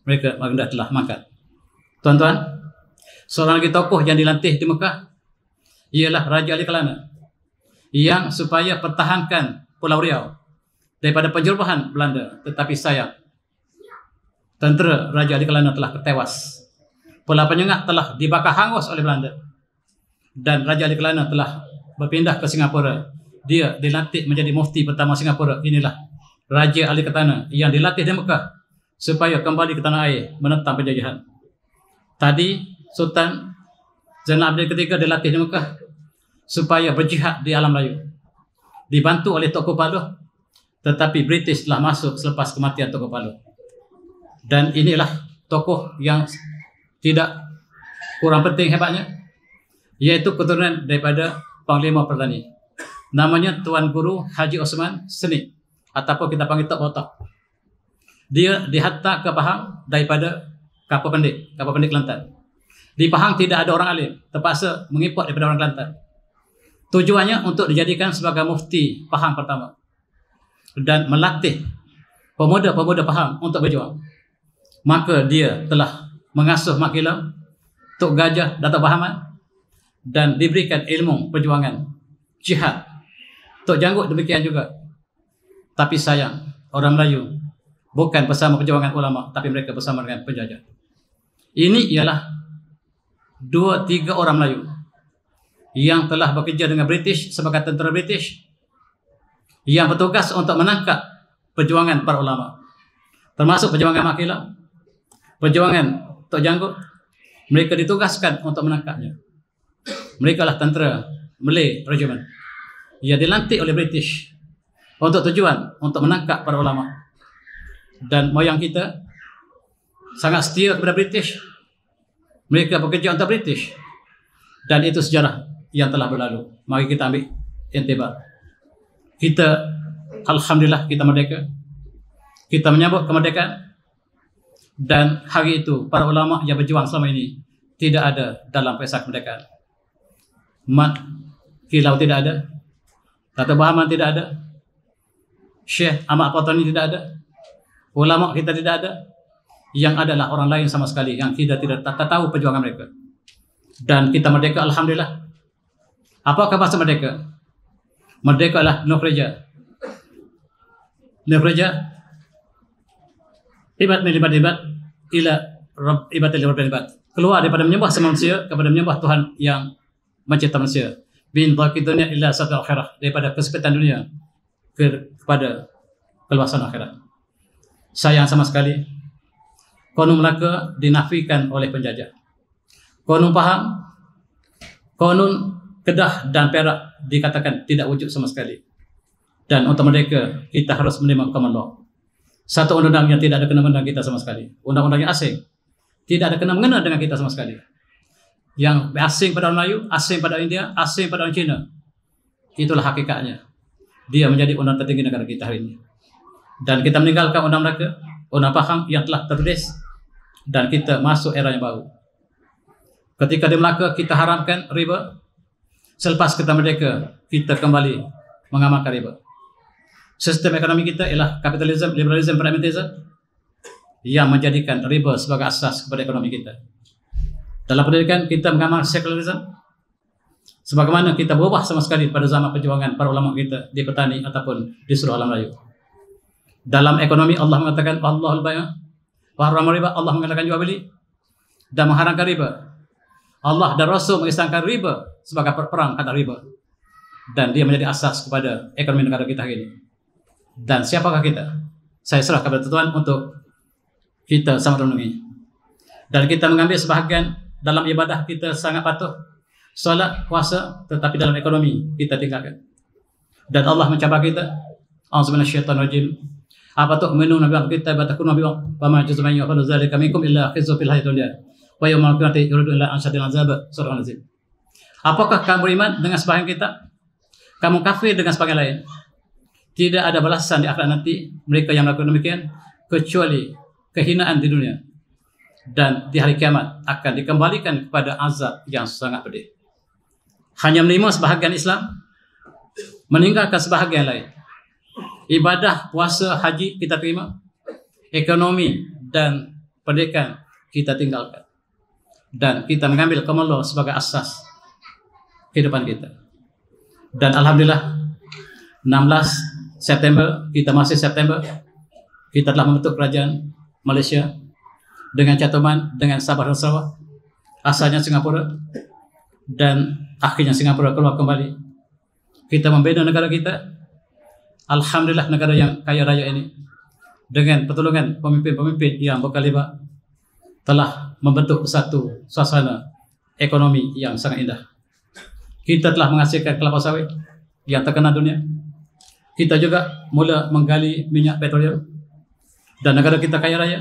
Baginda telah mangkat. Tuan-tuan, seorang lagi tokoh yang dilantik di Mekah ialah Raja Ali Kelana, yang supaya pertahankan Pulau Riau daripada penjerubahan Belanda. Tetapi sayang, tentera Raja Ali Kelana telah tewas. Pulau Penyengat telah dibakar hangus oleh Belanda, dan Raja Ali Kelana telah berpindah ke Singapura. Dia dilantik menjadi mufti pertama Singapura. Inilah Raja ahli Ketana yang dilatih di Mekah supaya kembali ke tanah air menentang penjajahan. Tadi Sultan Zainal Abidin ketiga dilatih di Mekah supaya berjihad di alam Melayu, dibantu oleh Tok Paluh, tetapi British telah masuk selepas kematian Tok Paluh. Dan inilah tokoh yang tidak kurang penting hebatnya, yaitu keturunan daripada Panglima Perdana. Namanya Tuan Guru Haji Osman Seni, ataupun kita panggil Tok Botak. Dia dihantar ke Pahang daripada Kapal Pendik Kelantan. Di Pahang tidak ada orang alim, terpaksa mengimport daripada orang Kelantan. Tujuannya untuk dijadikan sebagai mufti Pahang pertama dan melatih pemuda-pemuda Pahang untuk berjuang. Maka dia telah mengasuh Mak Kilau, Tok Gajah, Datuk Bahamat, dan diberikan ilmu perjuangan jihad. Tok Janggut demikian juga. Tapi sayang, orang Melayu bukan bersama perjuangan ulama, tapi mereka bersama dengan penjajah. Ini ialah 2-3 orang Melayu yang telah bekerja dengan British sebagai tentera British, yang bertugas untuk menangkap perjuangan para ulama, termasuk perjuangan Mak Kilau, perjuangan Tok Janggut. Mereka ditugaskan untuk menangkapnya. Mereka lah tentera Malay Regiment yang dilantik oleh British untuk tujuan untuk menangkap para ulama. Dan moyang kita sangat setia kepada British. Mereka bekerja untuk British, dan itu sejarah yang telah berlalu. Mari kita ambil intibar. Kita, alhamdulillah, kita merdeka. Kita menyambut kemerdekaan, dan hari itu para ulama yang berjuang selama ini tidak ada dalam pesta kemerdekaan. Mat Kilau tidak ada, Datuk Bahaman tidak ada, Syekh Ahmad Patani tidak ada, ulama kita tidak ada. Yang adalah orang lain sama sekali yang kita tidak tahu perjuangan mereka. Dan kita merdeka, alhamdulillah. Apakah bahasa merdeka? Merdeka adalah nukreja. Nukreja ibadat ila ibadat ibadat. Keluar daripada menyembah manusia kepada menyembah Tuhan yang mencipta manusia. Bin dhaqi dunya ila satul akhirah, daripada kesempitan dunia kepada keluasan akhirat. Sayang sama sekali, Konun Melaka dinafikan oleh penjajah. Konun Pahang, Konun Kedah dan Perak dikatakan tidak wujud sama sekali. Dan untuk mereka, kita harus menerima common law. Satu undang-undang yang tidak ada kena-mengena kita sama sekali. Undang-undang yang asing. Tidak ada kena-mengena dengan kita sama sekali. Yang asing pada orang Melayu, asing pada India, asing pada orang Cina. Itulah hakikatnya. Dia menjadi undang tertinggi negara kita hari ini. Dan kita meninggalkan undang Melaka, undang Pahang yang telah tertulis, dan kita masuk era yang baru. Ketika di Melaka kita haramkan riba, selepas kita merdeka kita kembali mengamalkan riba. Sistem ekonomi kita ialah kapitalisme, liberalisme, pragmatisme yang menjadikan riba sebagai asas kepada ekonomi kita. Dalam pendidikan kita mengamalkan sekularisme, sebagaimana kita berubah sama sekali pada zaman perjuangan para ulama kita di petani ataupun di seluruh alam Melayu. Dalam ekonomi Allah mengatakan Allahul Baya' wa harrama riba, Allah mengatakan jual beli dan mengharamkan riba. Allah dan Rasul mengisahkan riba sebagai perang kata riba, dan dia menjadi asas kepada ekonomi negara kita hari ini. Dan siapakah kita? Saya serah kepada Tuhan untuk kita sama renungi. Dan kita mengambil sebahagian dalam ibadah kita sangat patuh, solat, puasa, tetapi dalam ekonomi kita tinggalkan. Dan Allah mencabar kita. A'udzu minasyaitonir rajim. Apa tuh menu nabi kita batakun nabi wa ma jazman yaqulu zalika minkum illa khizu fil hayatid dunya wa yawmal qiyamati yuridu illa anshadil azab. Surah Al-Azim. Apakah kamu beriman dengan sebahagian kita? Kamu kafir dengan sebahagian lain? Tidak ada balasan di akhirat nanti mereka yang melakukan demikian kecuali kehinaan di dunia, dan di hari kiamat akan dikembalikan kepada azab yang sangat pedih. Hanya menerima sebahagian Islam, meninggalkan sebahagian lain. Ibadah, puasa, haji kita terima, ekonomi dan pendidikan kita tinggalkan, dan kita mengambil common law sebagai asas kehidupan kita. Dan alhamdulillah 16 September, kita masih September, kita telah membentuk kerajaan Malaysia dengan cantuman dengan Sabah dan Sarawak, asalnya Singapura, dan akhirnya Singapura keluar kembali. Kita membina negara kita Alhamdulillah negara yang kaya raya ini dengan pertolongan pemimpin-pemimpin yang berkaliber telah membentuk satu suasana ekonomi yang sangat indah. Kita telah menghasilkan kelapa sawit yang terkenal dunia. Kita juga mula menggali minyak petroleum dan negara kita kaya raya.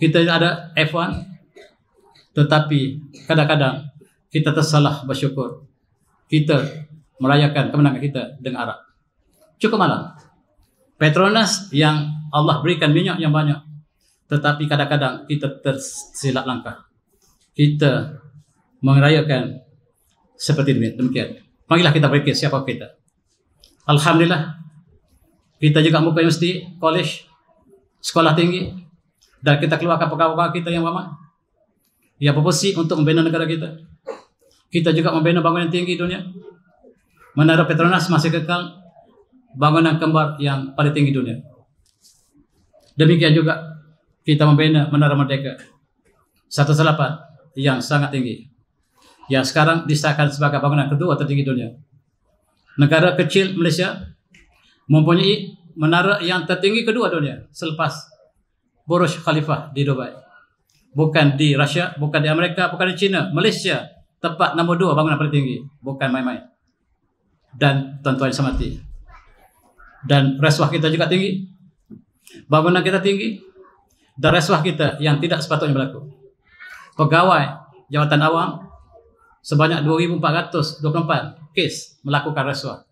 Kita ada F1, tetapi kadang-kadang kita tersalah bersyukur. Kita merayakan kemenangan kita dengan arak. Cukup malam. Petronas yang Allah berikan minyak yang banyak, tetapi kadang-kadang kita tersilap langkah. Kita merayakan seperti demikian. Marilah kita berfikir siapa kita. Alhamdulillah, kita juga muka universiti, college, sekolah tinggi, dan kita keluarkan pegawai kita yang lama, yang berfungsi untuk membina negara kita. Kita juga membina bangunan tinggi dunia. Menara Petronas masih kekal bangunan kembar yang paling tinggi dunia. Demikian juga kita membina Menara Merdeka 118 yang sangat tinggi, yang sekarang disahkan sebagai bangunan kedua tertinggi dunia. Negara kecil Malaysia mempunyai menara yang tertinggi kedua dunia selepas Burj Khalifa di Dubai. Bukan di Rusia, bukan di Amerika, bukan di China. Malaysia tempat nombor 2 bangunan paling tinggi. Bukan main-main. Dan tuan-tuan yang mati. Dan rasuah kita juga tinggi. Bangunan kita tinggi. Dan rasuah kita yang tidak sepatutnya berlaku. Pegawai jawatan awam sebanyak 2,424 kes melakukan rasuah.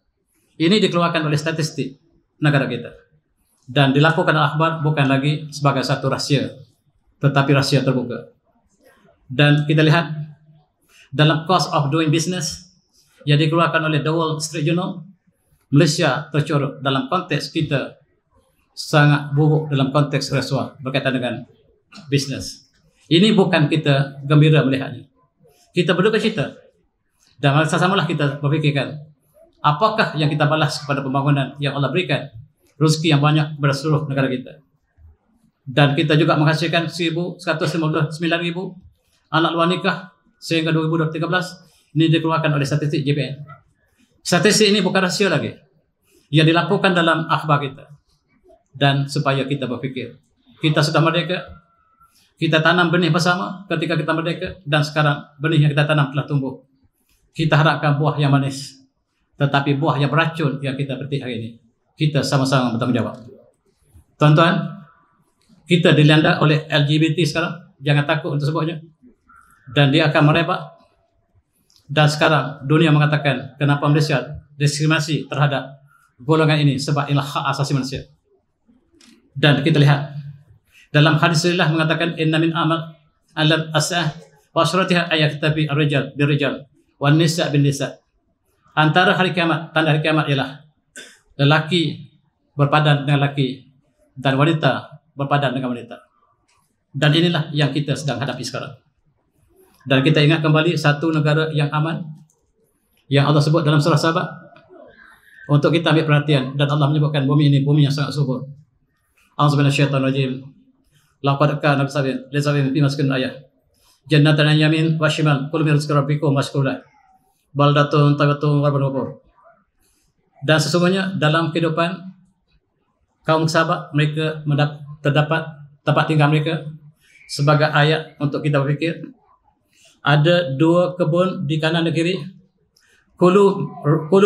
Ini dikeluarkan oleh statistik negara kita. Dan dilakukan oleh akhbar bukan lagi sebagai satu rahsia, tetapi rahsia terbuka. Dan kita lihat dalam cost of doing business yang dikeluarkan oleh The Wall Street Journal, Malaysia tercorok dalam konteks kita sangat buruk dalam konteks rasuah berkaitan dengan bisnes. Ini bukan kita gembira melihatnya. Kita berduka cita. Dan sama-samalah kita berfikirkan, apakah yang kita balas kepada pembangunan yang Allah berikan, rezeki yang banyak kepada seluruh negara kita. Dan kita juga menghasilkan 159,000 anak luar nikah sehingga 2013. Ini dikeluarkan oleh statistik JPN. Statistik ini bukan rahsia lagi, yang dilakukan dalam akhbar kita. Dan supaya kita berfikir, kita sudah merdeka, kita tanam benih bersama ketika kita merdeka, dan sekarang benih yang kita tanam telah tumbuh. Kita harapkan buah yang manis, tetapi buah yang beracun yang kita petik hari ini, kita sama-sama bertanggung jawab. Tuan-tuan, kita dilanda oleh LGBT sekarang, jangan takut untuk sebutnya, dan dia akan merebak. Dan sekarang dunia mengatakan kenapa Malaysia diskriminasi terhadap golongan ini, sebab inilah hak asasi manusia. Dan kita lihat dalam hadis Rasulullah mengatakan inna min amal alam asah wa asyratiha ayaktabi ar-rijal bir-rijal wan nisa bin nisa. Antara hari kiamat, tanda hari kiamat ialah lelaki berpadan dengan lelaki dan wanita berpadan dengan wanita. Dan inilah yang kita sedang hadapi sekarang. Dan kita ingat kembali satu negara yang aman yang Allah sebut dalam surah Sabah untuk kita ambil perhatian, dan Allah menyebutkan bumi ini bumi yang sangat subur. A'udzubillahi minasyaitonirrajim. Laqad kana lisabirin fi maskin ayah. Jannatan yamin wa shimal kullu min rizqi rabbikum washkurlah. Baldatun tayyibatun wa rabbul. Dan sesungguhnya dalam kehidupan kaum sahabat mereka terdapat tempat tinggal mereka sebagai ayat untuk kita berfikir. Ada 2 kebun di kanan dan kiri. Kulu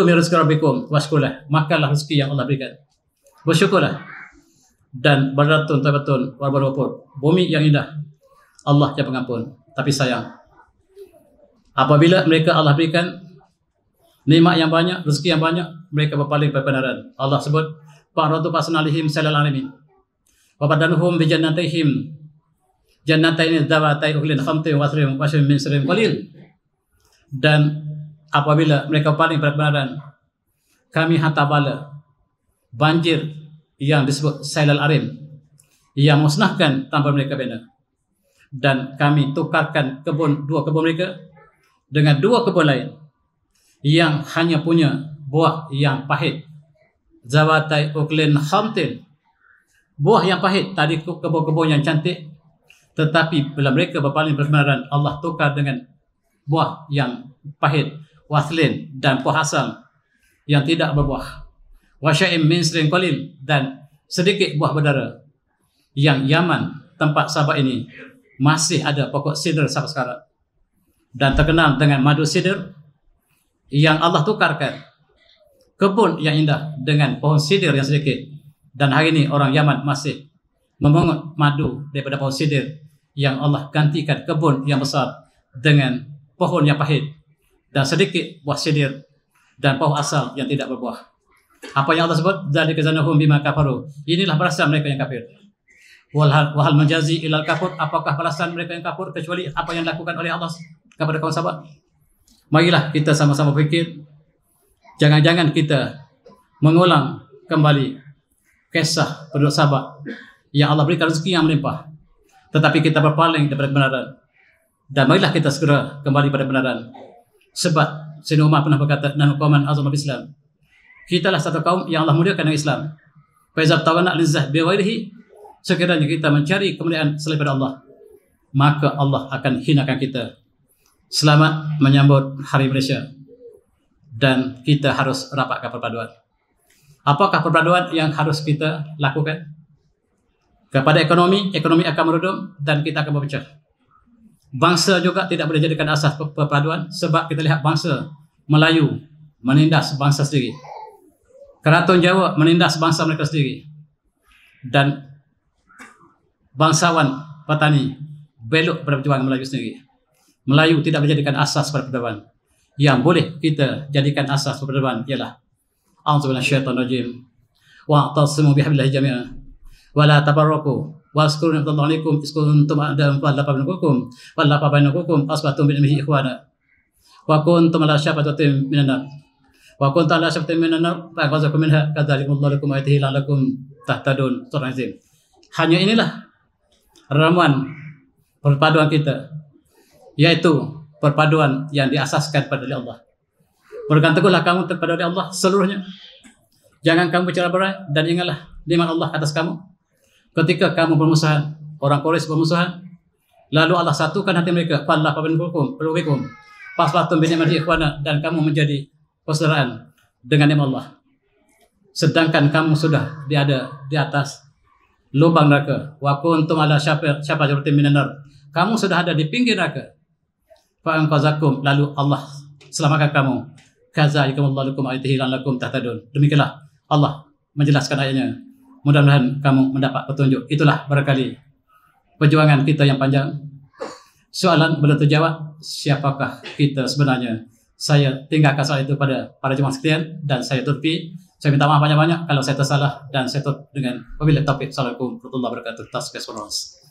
min rizqi rabbikum washkurlah. Makanlah rezeki yang Allah berikan, bersyukurlah. Dan baldatun tayyibatun wa rabbul. Bumi yang indah, Allah yang pengampun. Tapi sayang, apabila mereka Allah berikan nikmat yang banyak, rezeki yang banyak, mereka berpaling pada kebenaran. Allah sebut fa'radu fasnalihim salal alamin wa badanuhum bi jannatihim jannataini dzawatai uklin khamtin wa asrin wa min sirrin qalil. Dan apabila mereka berpaling pada kebenaran, kami hantar bala banjir yang disebut Sailal Arim yang musnahkan tanpa mereka bina. Dan kami tukarkan 2 kebun mereka dengan 2 kebun lain yang hanya punya buah yang pahit. Zawatai uklin khamtin, buah yang pahit. Tadi kebun-kebun yang cantik, tetapi bila mereka berpaling berkebenaran, Allah tukar dengan buah yang pahit, waslin, dan buah asam yang tidak berbuah. wa syai'in min sidrin qalil, dan sedikit buah berdara. Yang Yaman, tempat Sabah ini, masih ada pokok sidr sampai sekarang, dan terkenal dengan madu sidr yang Allah tukarkan kebun yang indah dengan pohon sidr yang sedikit. Dan hari ini orang Yaman masih memungut madu daripada pohon sidr yang Allah gantikan kebun yang besar dengan pohon yang pahit dan sedikit buah sidr dan pohon asal yang tidak berbuah. Apa yang Allah sebut, dzalika zanahum bima kafaru. Inilah balasan mereka yang kafir. Wahal menjazi ilal kafur, apakah balasan mereka yang kafir kecuali apa yang dilakukan oleh Allah kepada kaum sahabat? Marilah kita sama-sama fikir, jangan-jangan kita mengulang kembali kisah penduduk Sabah yang Allah berikan rezeki yang melimpah, tetapi kita berpaling daripada kebenaran. Dan marilah kita segera kembali pada kebenaran. Sebab Sayyidina Umar pernah berkata, nahnu qauman azama Islam. Kitalah satu kaum yang Allah muliakan dengan Islam. Fa iza tawana lizzah bi ghairihi, sekiranya kita mencari kemuliaan selain daripada Allah, maka Allah akan hinakan kita. Selamat menyambut Hari Malaysia, dan kita harus rapatkan perpaduan. Apakah perpaduan yang harus kita lakukan? Kepada ekonomi akan meredup dan kita akan berpecah. Bangsa juga tidak boleh jadikan asas perpaduan, sebab kita lihat bangsa Melayu menindas bangsa sendiri, Keraton Jawa menindas bangsa mereka sendiri, dan bangsawan petani belok pada perjuangan Melayu sendiri. Melayu tidak menjadikan asas perpaduan. Yang boleh kita jadikan asas perpaduan ialah a'udzubillahi minasyaitonir rajim wa a'tasimu bihablillahi jami'an wa la tafarraqu wa azkuru ni'matallahi 'alaikum iz kuntum a'da'an fa'alafa bainakum asbatum bi ni'mihi ikhwana wa kuntum ala syafatin minan nar wa kuntum ala syafatin minan nar fa'azakum minha kadzalikumullahu lakum ayatihi la'allakum tahtadun. Surah Azim. Hanya inilah ramuan perpaduan kita, yaitu perpaduan yang diasaskan pada Allah. Berpegang teguhlah kamu kepada Allah seluruhnya. Jangan kamu bicara berat, dan ingatlah nikmat Allah atas kamu. Ketika kamu bermusuhan, orang Quraisy bermusuhan, lalu Allah satukan hati mereka. Fallafa bainakum fasbatum bi ni'mati ikhwana, dan kamu menjadi persaudaraan dengan nikmat Allah. Sedangkan kamu sudah ada di atas lubang neraka. Wa kuntum ala syafatin minan nar. Kamu sudah ada di pinggir neraka. Fa anqazakum, lalu Allah selamatkan kamu. Kadzalikumullahu lakum ayatihi la'allakum tahtadun. Demikianlah Allah menjelaskan ayatnya. Mudah-mudahan kamu mendapat petunjuk. Itulah barangkali perjuangan kita yang panjang. Soalan belum terjawab, siapakah kita sebenarnya? Saya tinggalkan soal itu pada para jemaah sekalian, dan saya tutupi. Saya minta maaf banyak-banyak kalau saya tersalah, dan saya tutup dengan wabillahi taufiq. Assalamualaikum warahmatullahi wabarakatuh. Tasbih.